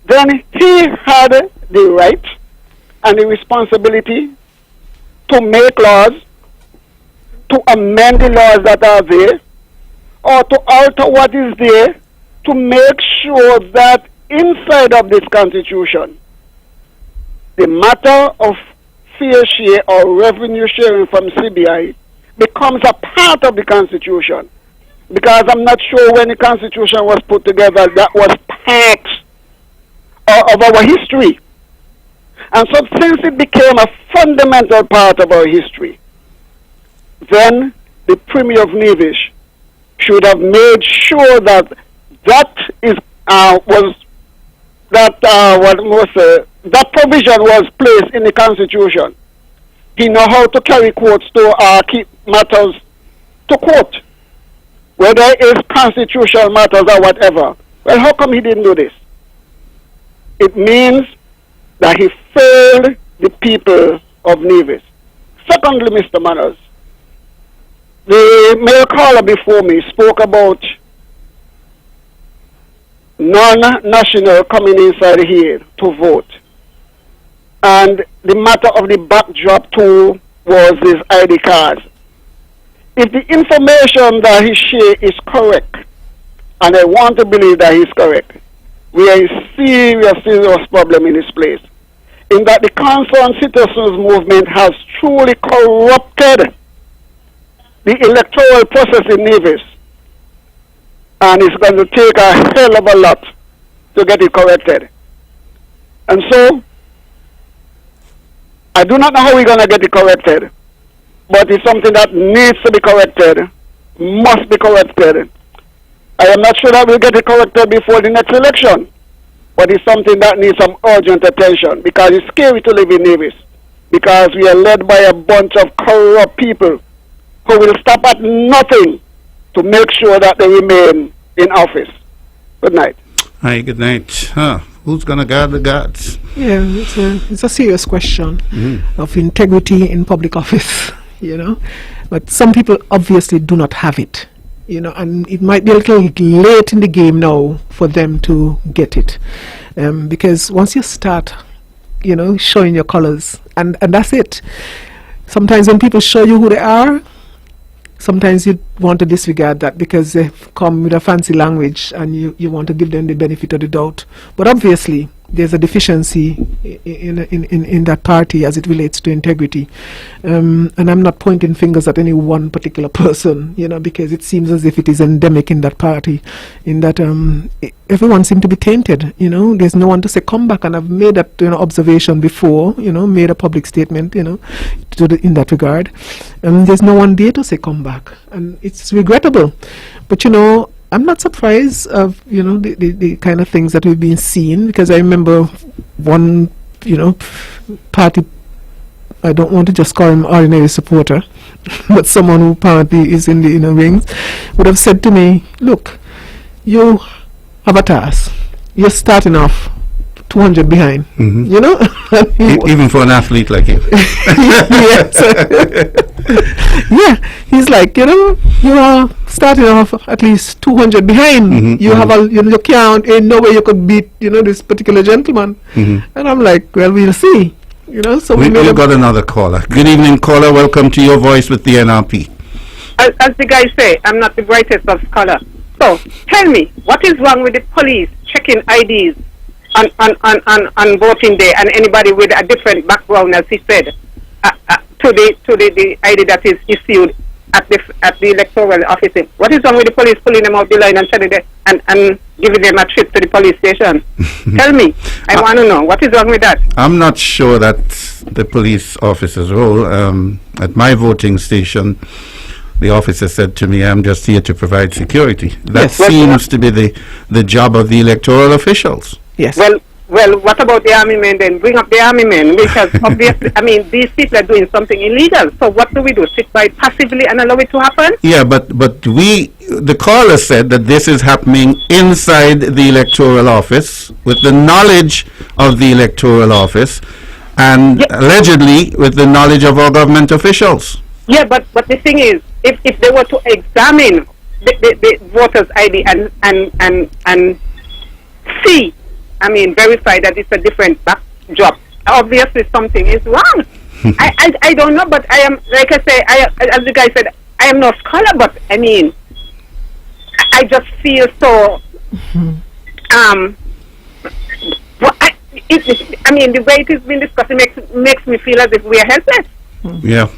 then he had the right and the responsibility to make laws, to amend the laws that are there, or to alter what is there to make sure that inside of this Constitution, the matter of fair share or revenue sharing from CBI becomes a part of the Constitution. Because I'm not sure when the Constitution was put together that was part of our history. And so since it became a fundamental part of our history, then the Premier of Nevis should have made sure that that provision was placed in the Constitution. He know how to carry courts to keep matters to court, whether it's constitutional matters or whatever. Well, how come he didn't do this? It means that he failed the people of Nevis. Secondly, Mr. Manners, the male caller before me spoke about non-national coming inside here to vote. And the matter of the backdrop too was his ID cards. If the information that he shared is correct, and I want to believe that he's correct, we are in serious problem in this place. In that the Concerned Citizens Movement has truly corrupted the electoral process in Nevis. And it's going to take a hell of a lot to get it corrected. And so, I do not know how we're going to get it corrected, but it's something that needs to be corrected, must be corrected. I am not sure that we'll get it corrected before the next election, but it's something that needs some urgent attention, because it's scary to live in Nevis, because we are led by a bunch of corrupt people who will stop at nothing to make sure that they remain in office. Good night. Hi, good night. Who's going to guard the guards? Yeah, it's a serious question of integrity in public office, But some people obviously do not have it, and it might be a little late in the game now for them to get it. Because once you start, showing your colors, and that's it. Sometimes when people show you who they are, sometimes you want to disregard that because they've come with a fancy language and you want to give them the benefit of the doubt. But obviously, there's a deficiency in that party as it relates to integrity. And I'm not pointing fingers at any one particular person, because it seems as if it is endemic in that party, in that everyone seems to be tainted, There's no one to say, come back, and I've made that observation before, made a public statement, in that regard. There's no one there to say, come back. And it's regrettable. But, I'm not surprised of, the kind of things that we've been seeing, because I remember one, party, I don't want to just call him ordinary supporter, but someone who apparently is in the inner rings, would have said to me, look, you have a task. You're starting off 200 behind, Even for an athlete like you. Yeah, he's like, you are starting off at least 200 behind. You have you can't, ain't no way you could beat, this particular gentleman. And I'm like, well, we'll see. So we've got another caller. Good evening, caller. Welcome to Your Voice with the NRP. As the guy say, I'm not the brightest of scholar. So tell me, what is wrong with the police checking IDs on voting day, and anybody with a different background, as he said, to the ID that is issued at the electoral office? What is wrong with the police pulling them out the line and sending them and giving them a trip to the police station? Tell me, I want to know, what is wrong with that? I'm not sure that's the police officer's role. At my voting station, the officer said to me, I'm just here to provide security. That seems to be the job of the electoral officials. Yes. Well, what about the army men then? Bring up the army men, because obviously, these people are doing something illegal. So what do we do? Sit by passively and allow it to happen? Yeah, but the caller said that this is happening inside the electoral office with the knowledge of the electoral office and allegedly with the knowledge of our government officials. Yeah, but the thing is, if they were to examine the voter's ID and see, verify that it's a different backdrop, obviously something is wrong. I don't know, but I am, like I say, as the guy said, I am no scholar, but I just feel so, the way it has been discussed makes me feel as if we are helpless. Yeah.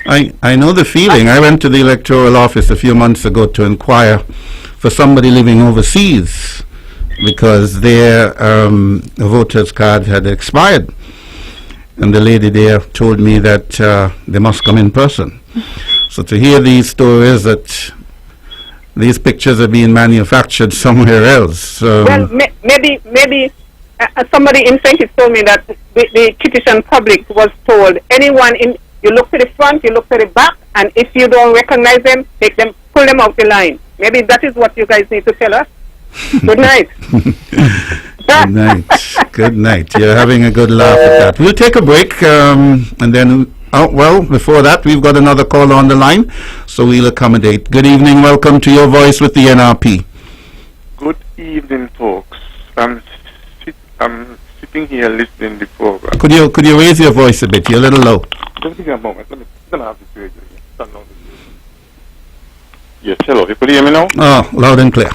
I know the feeling. I went to the electoral office a few months ago to inquire for somebody living overseas, because their voters card had expired. And the lady there told me that they must come in person. So to hear these stories that these pictures are being manufactured somewhere else. Well, maybe somebody in St. Kitts told me that the Kittitian public was told, anyone you look to the front, you look to the back, and if you don't recognize them, pull them off the line. Maybe that is what you guys need to tell us. Good night. Good night. Good night. You're having a good laugh at that. We'll take a break, and then, before that, we've got another caller on the line, so we'll accommodate. Good evening. Welcome to Your Voice with the NRP. Good evening, folks. I'm sitting here listening to the program. Could you raise your voice a bit? You're a little low. Just give me a moment. Let me have this radio here. Turn on this radio. Yes, hello. You could hear me now? Oh, loud and clear.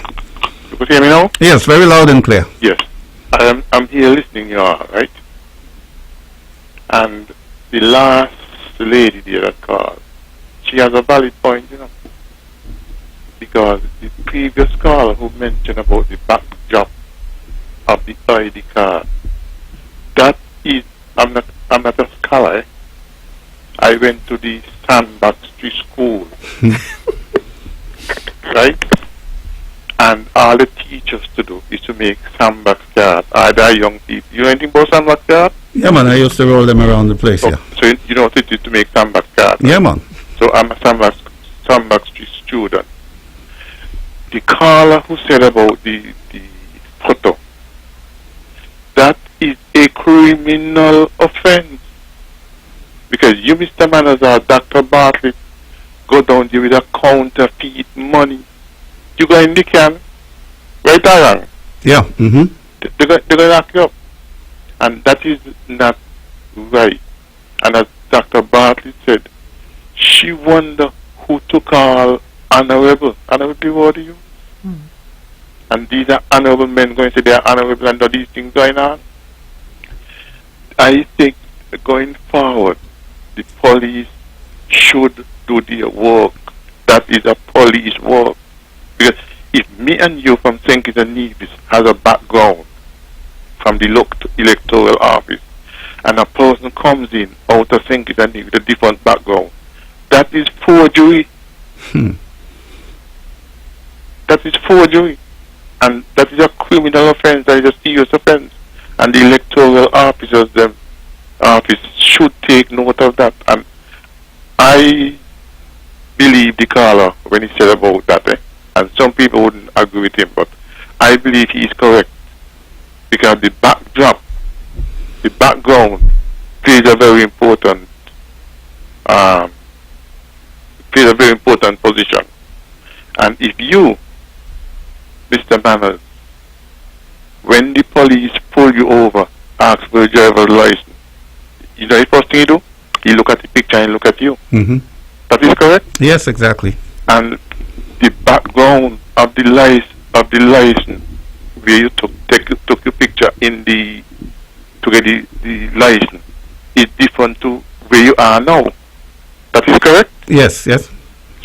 You could hear me now? Yes, very loud and clear. Yes. I'm here listening, you all right? And the last lady there that called, she has a valid point, you know. Because the previous caller who mentioned about the backdrop of the ID card, that is, I'm not a scholar. Eh? I went to the Sandbox Street School, right? And all the teachers to do is to make sandbox cards. Either young people. You know anything about sandbox cards? Yeah, man. I used to roll them around the place. Yeah. So you know what it is to make sandbox cards. Yeah, man. So I'm a sandbox Street student. The caller who said about the photo, that is a criminal offense. Because you, Mr. Manners, or Dr. Bartlett, go down there with a counterfeit money. You go in the can, right or wrong? Yeah. Mm-hmm. They're going to lock you up. And that is not right. And as Dr. Bartlett said, she wonder who took all honorable. Honorable, what do you? And these are honorable men going to say they are honorable and all these things going on. I think going forward, the police should do their work. That is a police work. Because if me and you from St. Kitts and Nevis has a background from the electoral office, and a person comes in out of St. Kitts and Nevis with a different background, that is forgery. That is forgery. And that is a criminal offense, that is a serious offense. And the electoral officers, office should take note of that. And I believe the caller when he said about that, and some people wouldn't agree with him, but I believe he is correct. Because the background plays a very important position. And if you, Mr. Manners, when the police pull you over, ask for a driver's license, you know the first thing you do? You look at the picture and look at you. Mm-hmm. That is correct? Yes, exactly. And the background of the license where you took your picture to get the license is different to where you are now. That is correct? Yes, yes.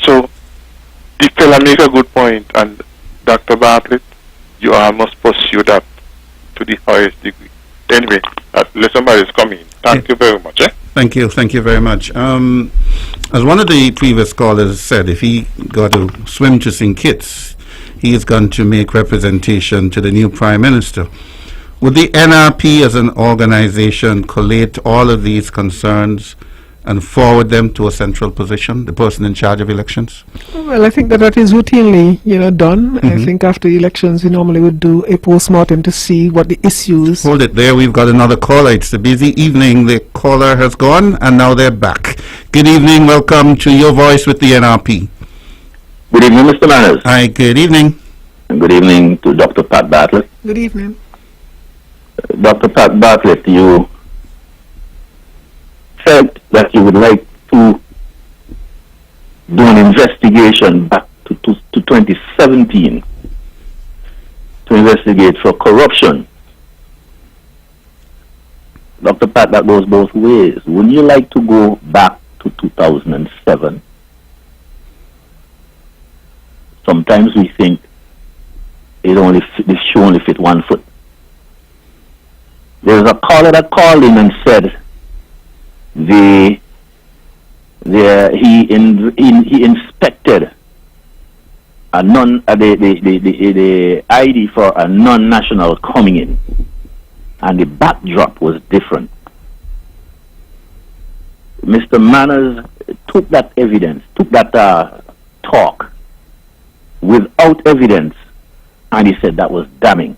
So the fella make a good point, and Dr. Bartlett, you all must pursue that to the highest degree. Anyway, let somebody else come in. Thank you very much. Thank you very much. As one of the previous callers said, if he got to swim to St. Kitts, he is going to make representation to the new Prime Minister. Would the NRP as an organization collate all of these concerns and forward them to a central position, the person in charge of elections? Well, I think that is routinely, done. Mm-hmm. I think after elections, we normally would do a post-mortem to see what the issues. Hold it there. We've got another caller. It's a busy evening. The caller has gone, and now they're back. Good evening. Welcome to Your Voice with the NRP. Good evening, Mr. Manners. Hi. Good evening. And good evening to Dr. Pat Bartlett. Good evening. Dr. Pat Bartlett, you said that you would like to do an investigation back to 2017 to investigate for corruption. Dr. Pat, that goes both ways. Would you like to go back to 2007? Sometimes we think the shoe only fit 1 foot. There was a caller that called in and said he inspected the ID for a non-national coming in, and the backdrop was different. Mr. Manners took that evidence, took that talk without evidence, and he said that was damning.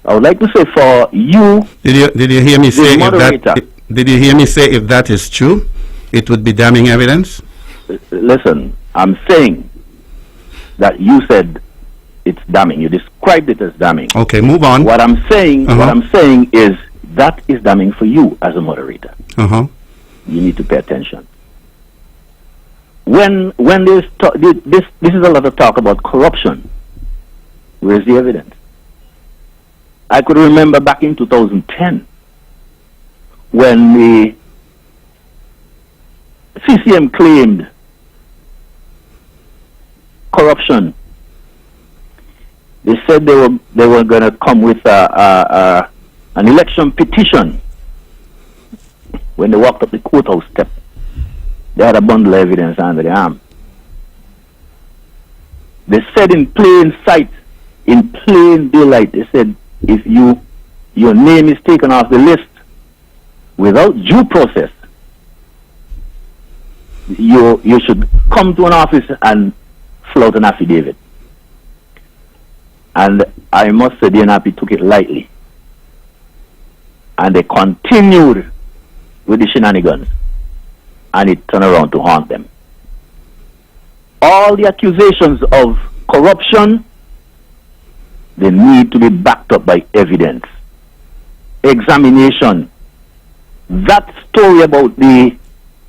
I would like to say for you, did you hear me say if moderator, that? Did you hear me say if that is true, it would be damning evidence? Listen, I'm saying that you said it's damning. You described it as damning. Okay, move on. What I'm saying is that is damning for you as a moderator. You need to pay attention. When there's this is a lot of talk about corruption. Where's the evidence? I could remember back in 2010 when the CCM claimed corruption. They said they were going to come with an election petition. When they walked up the courthouse step, they had a bundle of evidence under their arm. They said in plain sight, in plain daylight, they said, if your name is taken off the list without due process, you should come to an office and float an affidavit. And I must say the NRP took it lightly. And they continued with the shenanigans. And it turned around to haunt them. All the accusations of corruption, they need to be backed up by evidence. Examination. That story about the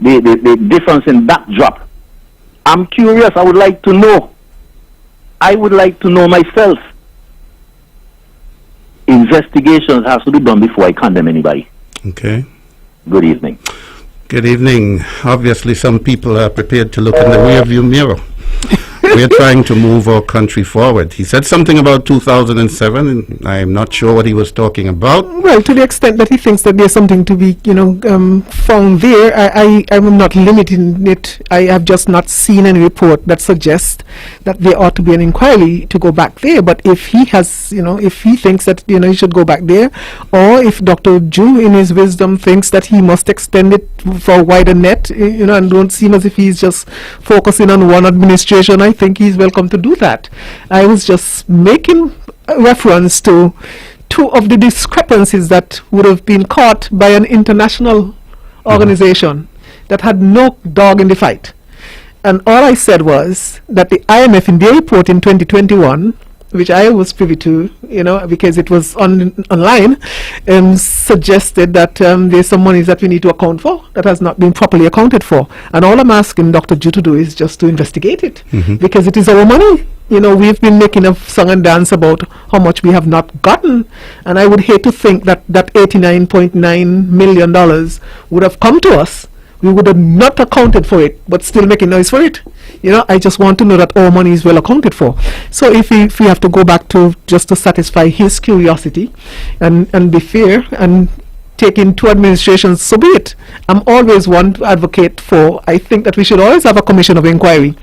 difference in backdrop, I'm curious. I would like to know. I would like to know myself. Investigations has to be done before I condemn anybody. Okay. Good evening. Good evening. Obviously, some people are prepared to look in the rearview mirror. We're trying to move our country forward. He said something about 2007, and I'm not sure what he was talking about. Well, to the extent that he thinks that there's something to be, found there, I'm not limiting it. I have just not seen any report that suggests that there ought to be an inquiry to go back there. But if he has, if he thinks that, he should go back there, or if Dr. Ju, in his wisdom, thinks that he must extend it for a wider net, and don't seem as if he's just focusing on one administration, I think he's welcome to do that. I was just making a reference to two of the discrepancies that would have been caught by an international organization that had no dog in the fight. And all I said was that the IMF in their report in 2021, which I was privy to, because it was online, suggested that there's some monies that we need to account for that has not been properly accounted for. And all I'm asking Dr. Ju to do is just to investigate it, because it is our money. We've been making a song and dance about how much we have not gotten, and I would hate to think that that $89.9 million would have come to us. We would have not accounted for it, but still making noise for it. I just want to know that our money is well accounted for. So if we have to go back to just to satisfy his curiosity and be fair and take in two administrations, so be it. I'm always one to advocate for, I think that we should always have a commission of inquiry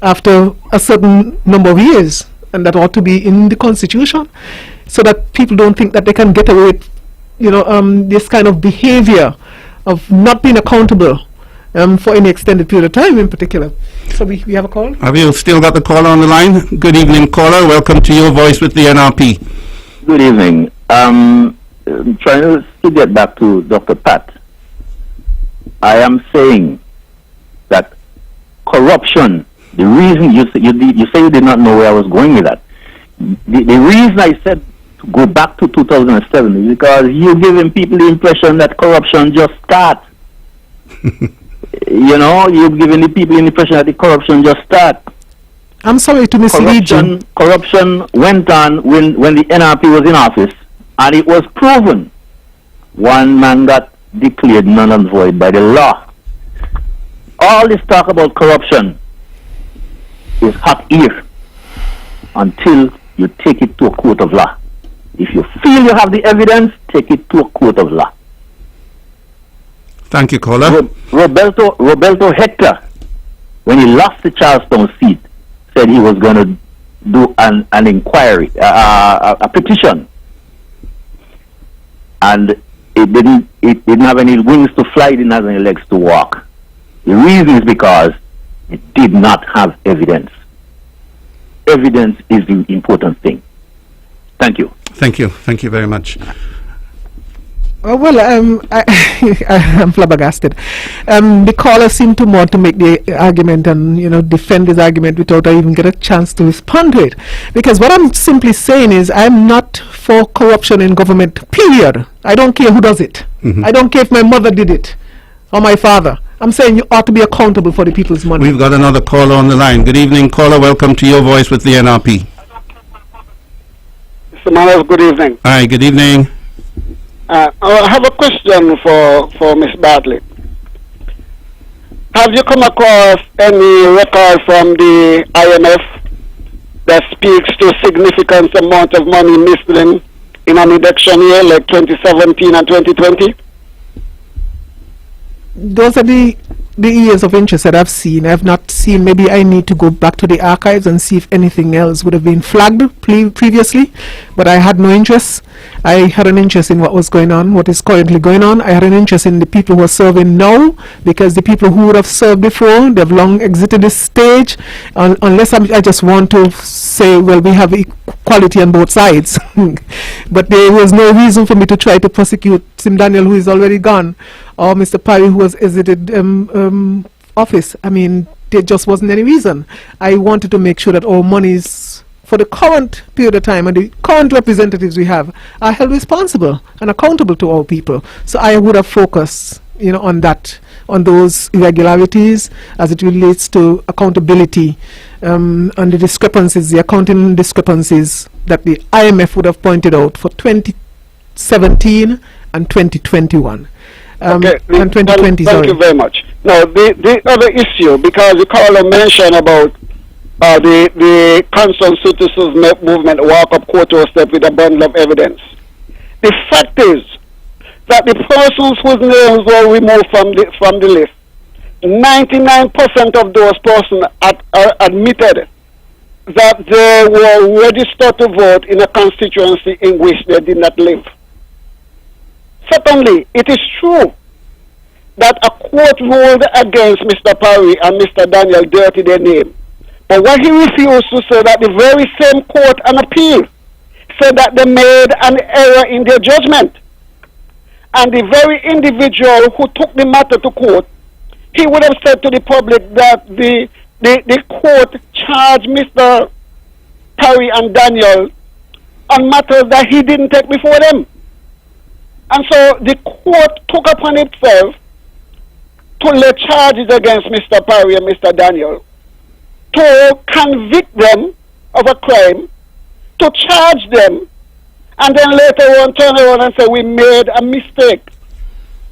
after a certain number of years, and that ought to be in the Constitution, so that people don't think that they can get away with, this kind of behavior of not being accountable for any extended period of time in particular. So we have a call? Have you still got the caller on the line? Good evening, caller. Welcome to Your Voice with the NRP. Good evening. I'm trying to get back to Dr. Pat. I am saying that corruption, the reason you say you did not know where I was going with that. The reason I said to go back to 2007 is because you're giving people the impression that corruption just starts. You're giving the people the impression that the corruption just starts. I'm sorry to mislead you. Corruption went on when the NRP was in office, and it was proven. One man got declared null and void by the law. All this talk about corruption is hot ear. until you take it to a court of law. If you feel you have the evidence, take it to a court of law. Thank you, caller. Roberto Hector, when he lost the Charlestown seat, said he was going to do an inquiry, a petition, and it didn't have any wings to fly, it didn't have any legs to walk. The reason is because it did not have evidence. Evidence is the important thing. Thank you. Thank you. Thank you very much. I'm flabbergasted. The caller seemed to want to make the argument and, defend his argument without I even get a chance to respond to it. Because what I'm simply saying is I'm not for corruption in government, period. I don't care who does it. I don't care if my mother did it or my father. I'm saying you ought to be accountable for the people's money. We've got another caller on the line. Good evening, caller. Welcome to Your Voice with the NRP. Mr. Manos, good evening. Hi, good evening. I have a question for Ms. Bartlett. Have you come across any record from the IMF that speaks to significant amount of money missing in an election year like 2017 and 2020? Those are the areas of interest that I've seen. I've not seen, maybe I need to go back to the archives and see if anything else would have been flagged previously, but I had no interest. I had an interest in what was going on, what is currently going on. I had an interest in the people who are serving now, because the people who would have served before, they've long exited this stage, unless I just want to say, well, we have equality on both sides. But there was no reason for me to try to prosecute Sim Daniel, who is already gone, or Mr. Parry, who has exited office. I mean, there just wasn't any reason. I wanted to make sure that our monies for the current period of time and the current representatives we have are held responsible and accountable to our people. So I would have focused, on that, on those irregularities as it relates to accountability, and the discrepancies, the accounting discrepancies that the IMF would have pointed out for 2017 and 2021. Okay, and 2020, thank you very much. Now, the other issue, because the caller mentioned about the Concerned Citizens Movement walk up quarter step with a bundle of evidence. The fact is that the persons whose names were removed from the list, 99% of those persons admitted that they were registered to vote in a constituency in which they did not live. Secondly, it is true that a court ruled against Mr. Parry and Mr. Daniel dirty their name. But what he refused to say, that the very same court on appeal said that they made an error in their judgment. And the very individual who took the matter to court, he would have said to the public that the court charged Mr. Parry and Daniel on matters that he didn't take before them. And so the court took upon itself to lay charges against Mr. Parry and Mr. Daniel, to convict them of a crime, to charge them, and then later on turn around and say, we made a mistake.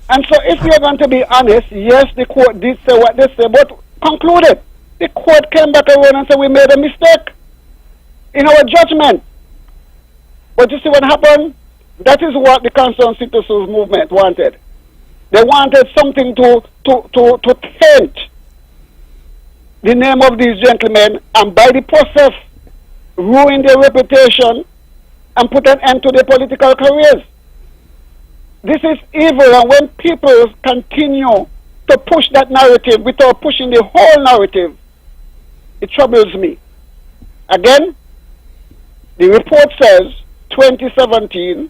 And so if you're going to be honest, yes, the court did say what they said, but concluded. The court came back around and said, we made a mistake in our judgment. But you see what happened? That is what the Concerned Citizens Movement wanted. They wanted something to taint the name of these gentlemen, and by the process ruin their reputation and put an end to their political careers. This is evil, and when people continue to push that narrative without pushing the whole narrative, it troubles me. Again, the report says 2017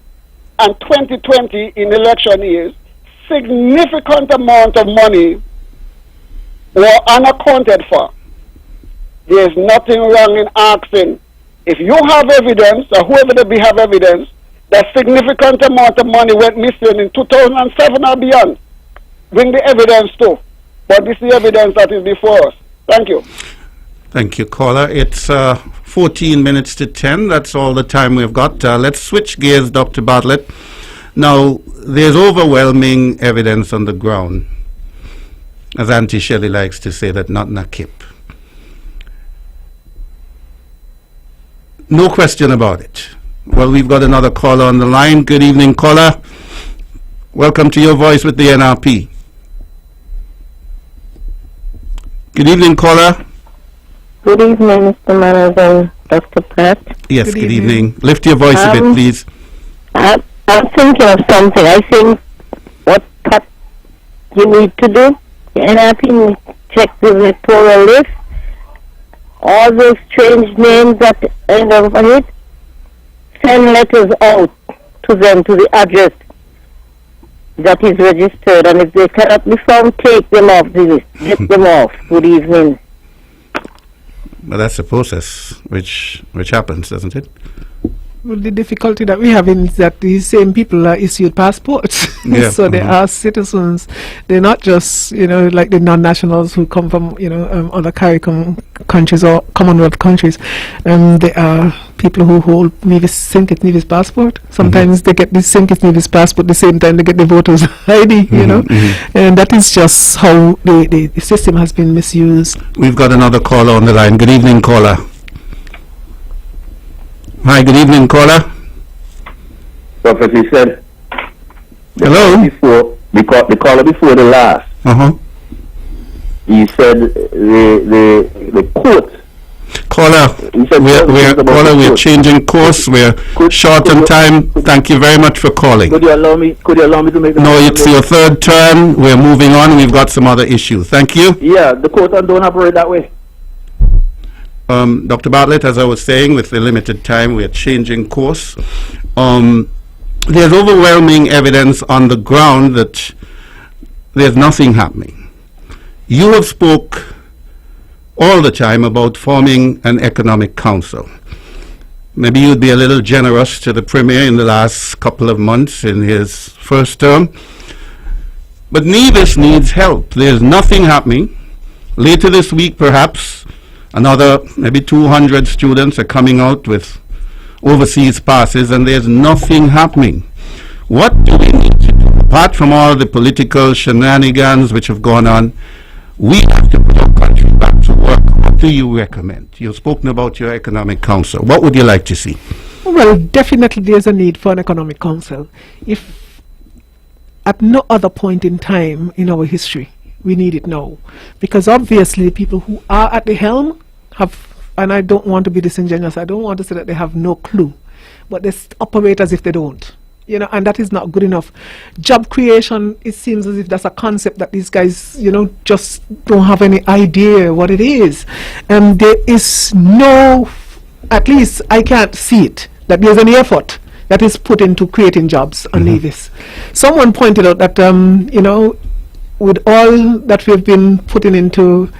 and 2020 in election years, significant amount of money were unaccounted for. There is nothing wrong in asking, if you have evidence, or whoever they be have evidence, that significant amount of money went missing in 2007 or beyond, bring the evidence too. But this is the evidence that is before us. Thank you. Thank you, caller. It's 14 minutes to 10. That's all the time we've got. Let's switch gears, Dr. Bartlett. Now, there's overwhelming evidence on the ground, as Auntie Shelley likes to say, that not na kip. No question about it. Well, we've got another caller on the line. Good evening, caller. Welcome to Your Voice with the NRP. Good evening, caller. Good evening, Mr. Manager, Dr. Pratt. Yes, good evening. Lift your voice a bit, please. I'm thinking of something. I think what you need to do, the NRP need to check the electoral list, all those strange names at the end of it, send letters out to them, to the address that is registered, and if they cannot be found, take them off the list. Get them off. Good evening. But that's the process which happens, doesn't it? Well, the difficulty that we have is that these same people are issued passports. Yeah. So they are citizens. They're not just, like the non-nationals who come from, other CARICOM countries or Commonwealth countries. They are people who hold St. Kitts passport. Sometimes they get the St. Kitts passport the same time they get the voters ID, And that is just how the system has been misused. We've got another caller on the line. Good evening, caller. Hi, good evening, caller. Prophet, he said. Hello? Before the caller before the last. He said the court. Caller, we're changing course. We're short on time. Thank you very much for calling. Could you allow me to make No, it's your third turn. We're moving on. We've got some other issues. Thank you. Yeah, the court don't operate that way. Dr. Bartlett, as I was saying, with the limited time, we are changing course. There's overwhelming evidence on the ground that there's nothing happening. You have spoke all the time about forming an economic council. Maybe you'd be a little generous to the Premier in the last couple of months in his first term. But Nevis needs help. There's nothing happening. Later this week, perhaps, another maybe 200 students are coming out with overseas passes, and there's nothing happening. What do we need to do? Apart from all the political shenanigans which have gone on, we have to put our country back to work. What do you recommend? You've spoken about your economic council. What would you like to see? Well, definitely there's a need for an economic council. If at no other point in time in our history, we need it now. Because obviously people who are at the helm have, and I don't want to be disingenuous, I don't want to say that they have no clue, but they operate as if they don't. And that is not good enough. Job creation, it seems as if that's a concept that these guys, just don't have any idea what it is. There is no, at least I can't see it, that there's any effort that is put into creating jobs on Nevis. Someone pointed out that, with all that we've been putting into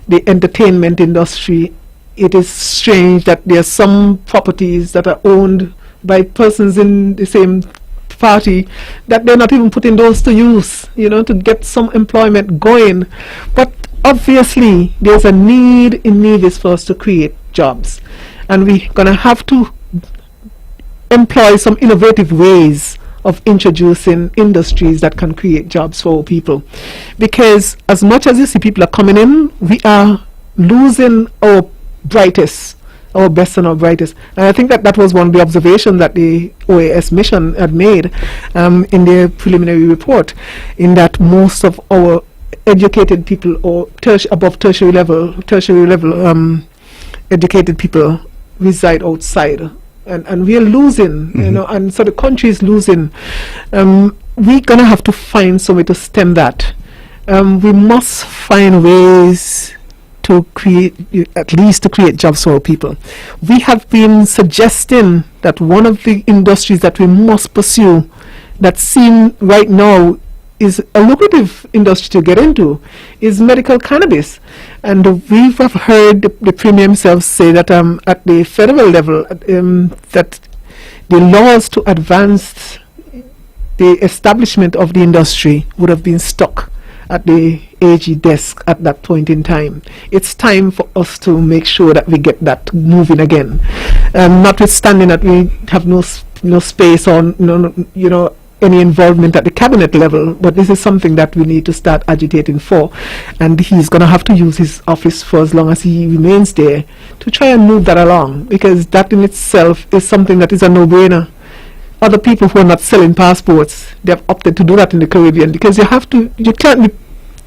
the entertainment industry, it is strange that there are some properties that are owned by persons in the same party that they're not even putting those to use, to get some employment going. But obviously there's a need in Nevis for us to create jobs, and we're going to have to employ some innovative ways of introducing industries that can create jobs for people. Because as much as you see people are coming in, we are losing our brightest, our best and our brightest. And I think that was one of the observations that the OAS mission had made in their preliminary report, in that most of our educated people, or above tertiary level educated people, reside outside. And we are losing, and so the country is losing. We're going to have to find some way to stem that. We must find ways to create, at least to create jobs for our people. We have been suggesting that one of the industries that we must pursue, that seem right now is a lucrative industry to get into, is medical cannabis. And we have heard the Premier himself say that at the federal level, that the laws to advance the establishment of the industry would have been stuck at the AG desk at that point in time. It's time for us to make sure that we get that moving again. Notwithstanding that we have no space or any involvement at the cabinet level, but this is something that we need to start agitating for, and he's going to have to use his office for as long as he remains there to try and move that along, because that in itself is something that is a no-brainer. Other people who are not selling passports, they have opted to do that in the Caribbean, because you can't be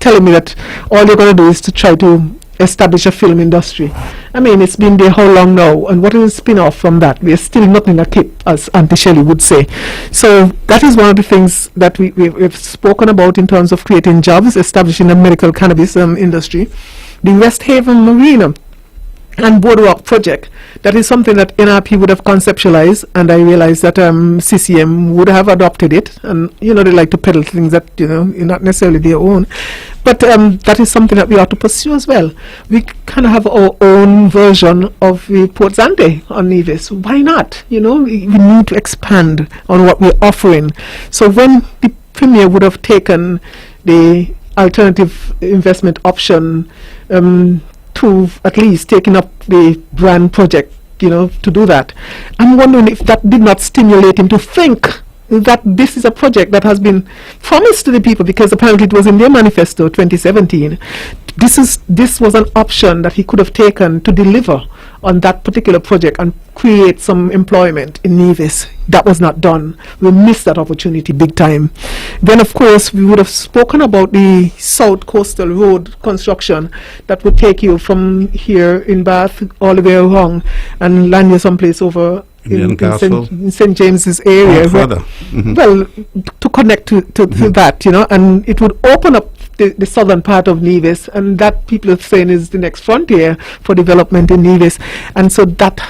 telling me that all you're going to do is to try to establish a film industry. I mean, it's been there how long now, and what is a spin-off from that? We're still not in a cape, as Auntie Shelley would say. So that is one of the things that we've spoken about in terms of creating jobs, establishing a medical cannabis industry. The West Haven Marina and Boardwalk project, that is something that NRP would have conceptualized, and I realized that CCM would have adopted it, and they like to peddle things that not necessarily their own, but that is something that we ought to pursue as well. We kind of have our own version of the Port Zante on Nevis. Why not? We need to expand on what we're offering. So when the Premier would have taken the alternative investment option to at least taking up the brand project, to do that, I'm wondering if that did not stimulate him to think that this is a project that has been promised to the people, because apparently it was in their manifesto 2017. This was an option that he could have taken to deliver on that particular project and create some employment in Nevis. That was not done. We missed that opportunity big time. Then of course we would have spoken about the South Coastal Road construction that would take you from here in Bath all the way around and land you someplace over in St. James's area. Well, to connect to that, and it would open up the southern part of Nevis, and that people are saying is the next frontier for development in Nevis. And so that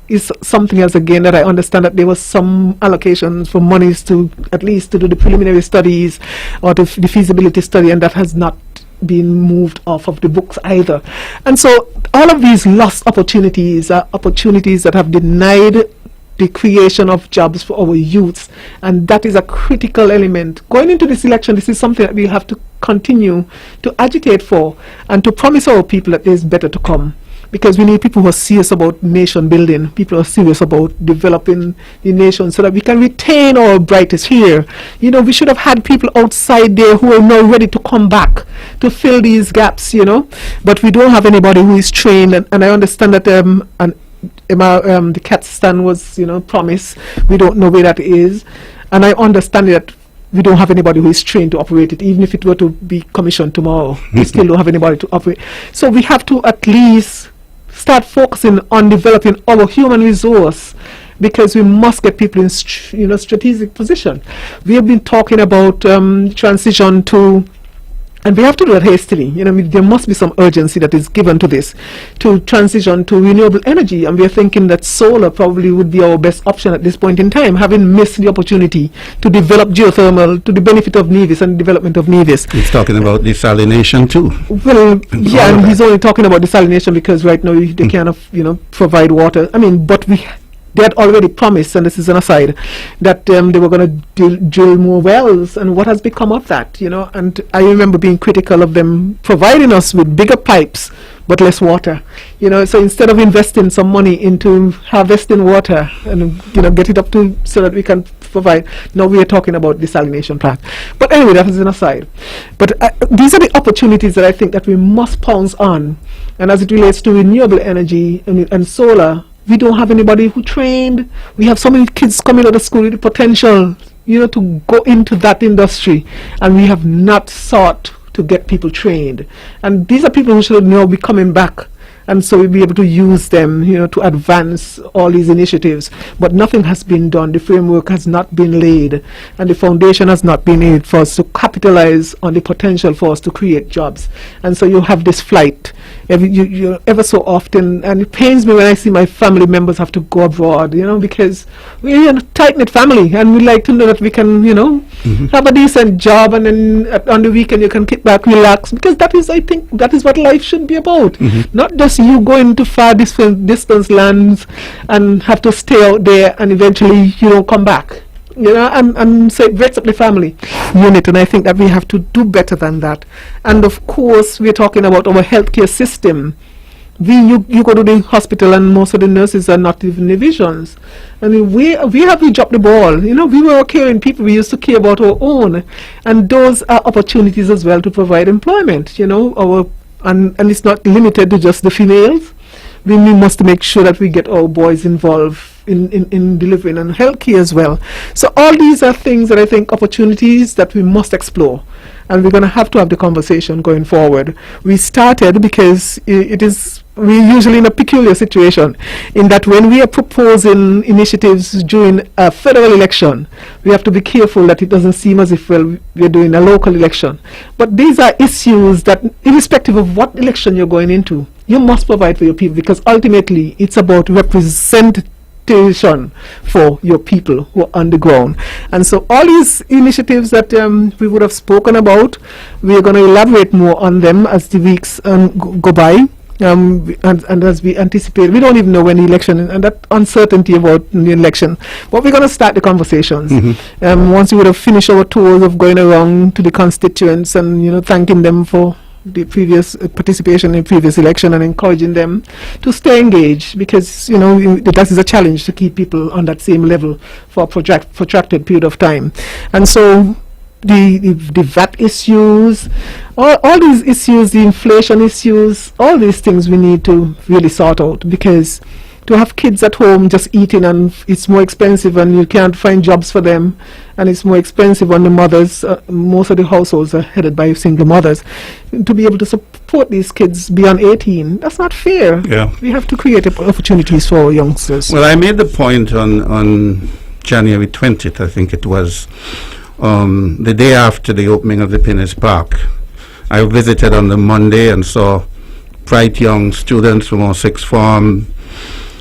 is something else again that I understand that there was some allocations for monies to at least to do the preliminary studies or the feasibility study, and that has not been moved off of the books either. And so all of these lost opportunities are opportunities that have denied the creation of jobs for our youths, and that is a critical element. Going into this election, this is something that we have to continue to agitate for and to promise our people that there's better to come, because we need people who are serious about nation building, people who are serious about developing the nation so that we can retain our brightest here. We should have had people outside there who are now ready to come back to fill these gaps, but we don't have anybody who is trained, and I understand that the CAT stand was promised. We don't know where that is, and I understand that we don't have anybody who is trained to operate it. Even if it were to be commissioned tomorrow, we still don't have anybody to operate. So we have to at least start focusing on developing our human resource, because we must get people in strategic position. We have been talking about transition to, and we have to do that hastily. There must be some urgency that is given to this, to transition to renewable energy, and we are thinking that solar probably would be our best option at this point in time, having missed the opportunity to develop geothermal to the benefit of Nevis and the development of Nevis. He's talking about desalination too. Well, yeah, and he's only talking about desalination because right now they cannot, provide water. I mean, but they had already promised, and this is an aside, that they were going to drill more wells, and what has become of that, and I remember being critical of them providing us with bigger pipes but less water, so instead of investing some money into harvesting water and get it up to so that we can provide, now we are talking about desalination plant. But anyway, that is an aside. But these are the opportunities that I think that we must pounce on, and as it relates to renewable energy and solar, we don't have anybody who trained. We have so many kids coming out of school with the potential, to go into that industry, and we have not sought to get people trained. And these are people who should now be coming back, and so we'll be able to use them, to advance all these initiatives. But nothing has been done. The framework has not been laid, and the foundation has not been laid for us to capitalize on the potential for us to create jobs. And so you have this flight ever so often, and it pains me when I see my family members have to go abroad, because we're a tight-knit family, and we like to know that we can, have a decent job, and then on the weekend you can kick back, relax, because I think that is what life should be about. Not just you going to far distance lands and have to stay out there and eventually you don't come back. And so it breaks up the family unit, and I think that we have to do better than that. And of course, we're talking about our healthcare system. You go to the hospital and most of the nurses are not even divisions. I mean, we have to drop the ball. You know, we were caring people. We used to care about our own, and those are opportunities as well to provide employment. You know, and it's not limited to just the females. We must make sure that we get our boys involved in delivering and healthcare as well. So all these are things that I think opportunities that we must explore, and we're going to have the conversation going forward. We started because we're usually in a peculiar situation in that when we are proposing initiatives during a federal election, we have to be careful that it doesn't seem as if we're doing a local election. But these are issues that, irrespective of what election you're going into, you must provide for your people, because ultimately it's about representation for your people who are on the ground. And so all these initiatives that we would have spoken about, we're going to elaborate more on them as the weeks go by. And as we anticipate, we don't even know when the election is, and that uncertainty about the election. But we're going to start the conversations. Once we would have finished our tours of going around to the constituents and, you know, thanking them for the previous participation in previous election and encouraging them to stay engaged, because, you know, that is a challenge to keep people on that same level for a protracted period of time. And so the VAT issues, all these issues, the inflation issues, all these things we need to really sort out, because to have kids at home just eating, and it's more expensive and you can't find jobs for them, and it's more expensive on the mothers. Most of the households are headed by single mothers. To be able to support these kids beyond 18, that's not fair. Yeah. We have to create opportunities for youngsters. Well, I made the point on January 20th, I think it was, the day after the opening of the Pinnis Park. I visited on the Monday and saw bright young students from our sixth form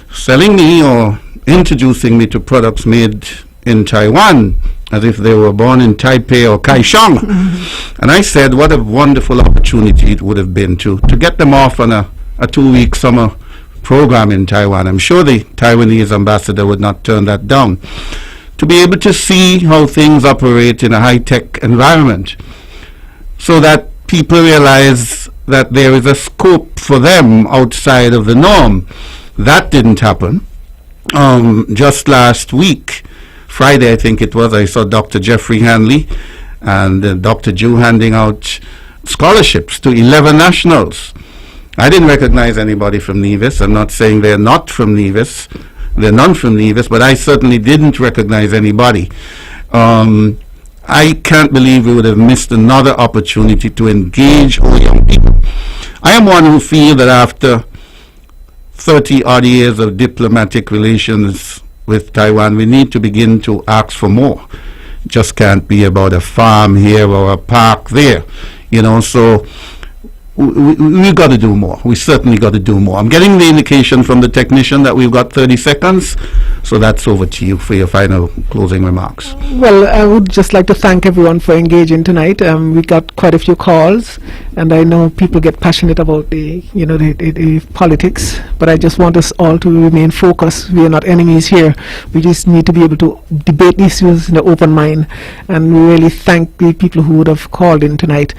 selling me or introducing me to products made in Taiwan, as if they were born in Taipei or Kaohsiung. And I said, what a wonderful opportunity it would have been to get them off on a 2-week summer program in Taiwan. I'm sure the Taiwanese ambassador would not turn that down. To be able to see how things operate in a high-tech environment, so that people realize that there is a scope for them outside of the norm. That didn't happen. Just last week, Friday I think it was, I saw Dr. Jeffrey Hanley and Dr. Jew handing out scholarships to 11 nationals. I didn't recognize anybody from Nevis. I'm not saying they're not from Nevis. They're none from Nevis, but I certainly didn't recognize anybody. I can't believe we would have missed another opportunity to engage our young people. I am one who feel that after 30-odd years of diplomatic relations with Taiwan, we need to begin to ask for more. It just can't be about a farm here or a park there, you know, so we've got to do more. We certainly got to do more. I'm getting the indication from the technician that we've got 30 seconds, so that's over to you for your final closing remarks. Well, I would just like to thank everyone for engaging tonight. We got quite a few calls, and I know people get passionate about the politics, but I just want us all to remain focused. We are not enemies here. We just need to be able to debate these issues in an open mind, and we really thank the people who would have called in tonight.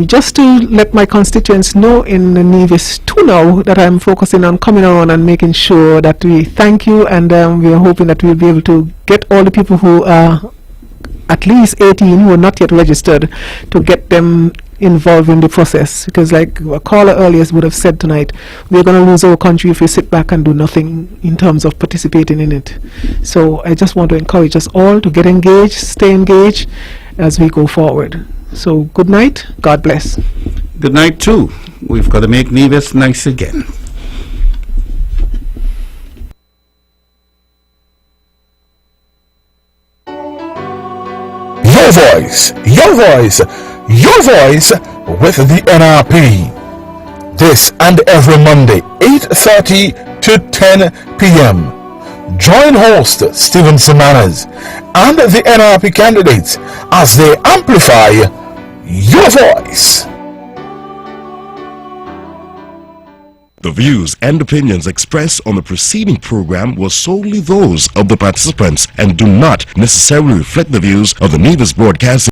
Just to let my constituents know in Nevis too now that I'm focusing on coming around and making sure that we thank you, and we are hoping that we'll be able to get all the people who are at least 18 who are not yet registered, to get them involved in the process, because like a caller earlier would have said tonight, we're going to lose our country if we sit back and do nothing in terms of participating in it. So I just want to encourage us all to get engaged, stay engaged as we go forward. So good night, God bless. Good night too. We've got to make Nevis nice again. Your voice, your voice, your voice with the NRP. This and every Monday, 8:30 to 10 p.m. Join host Stephen Semanas and the NRP candidates as they amplify your voice. The views and opinions expressed on the preceding program were solely those of the participants and do not necessarily reflect the views of the Nevis Broadcasting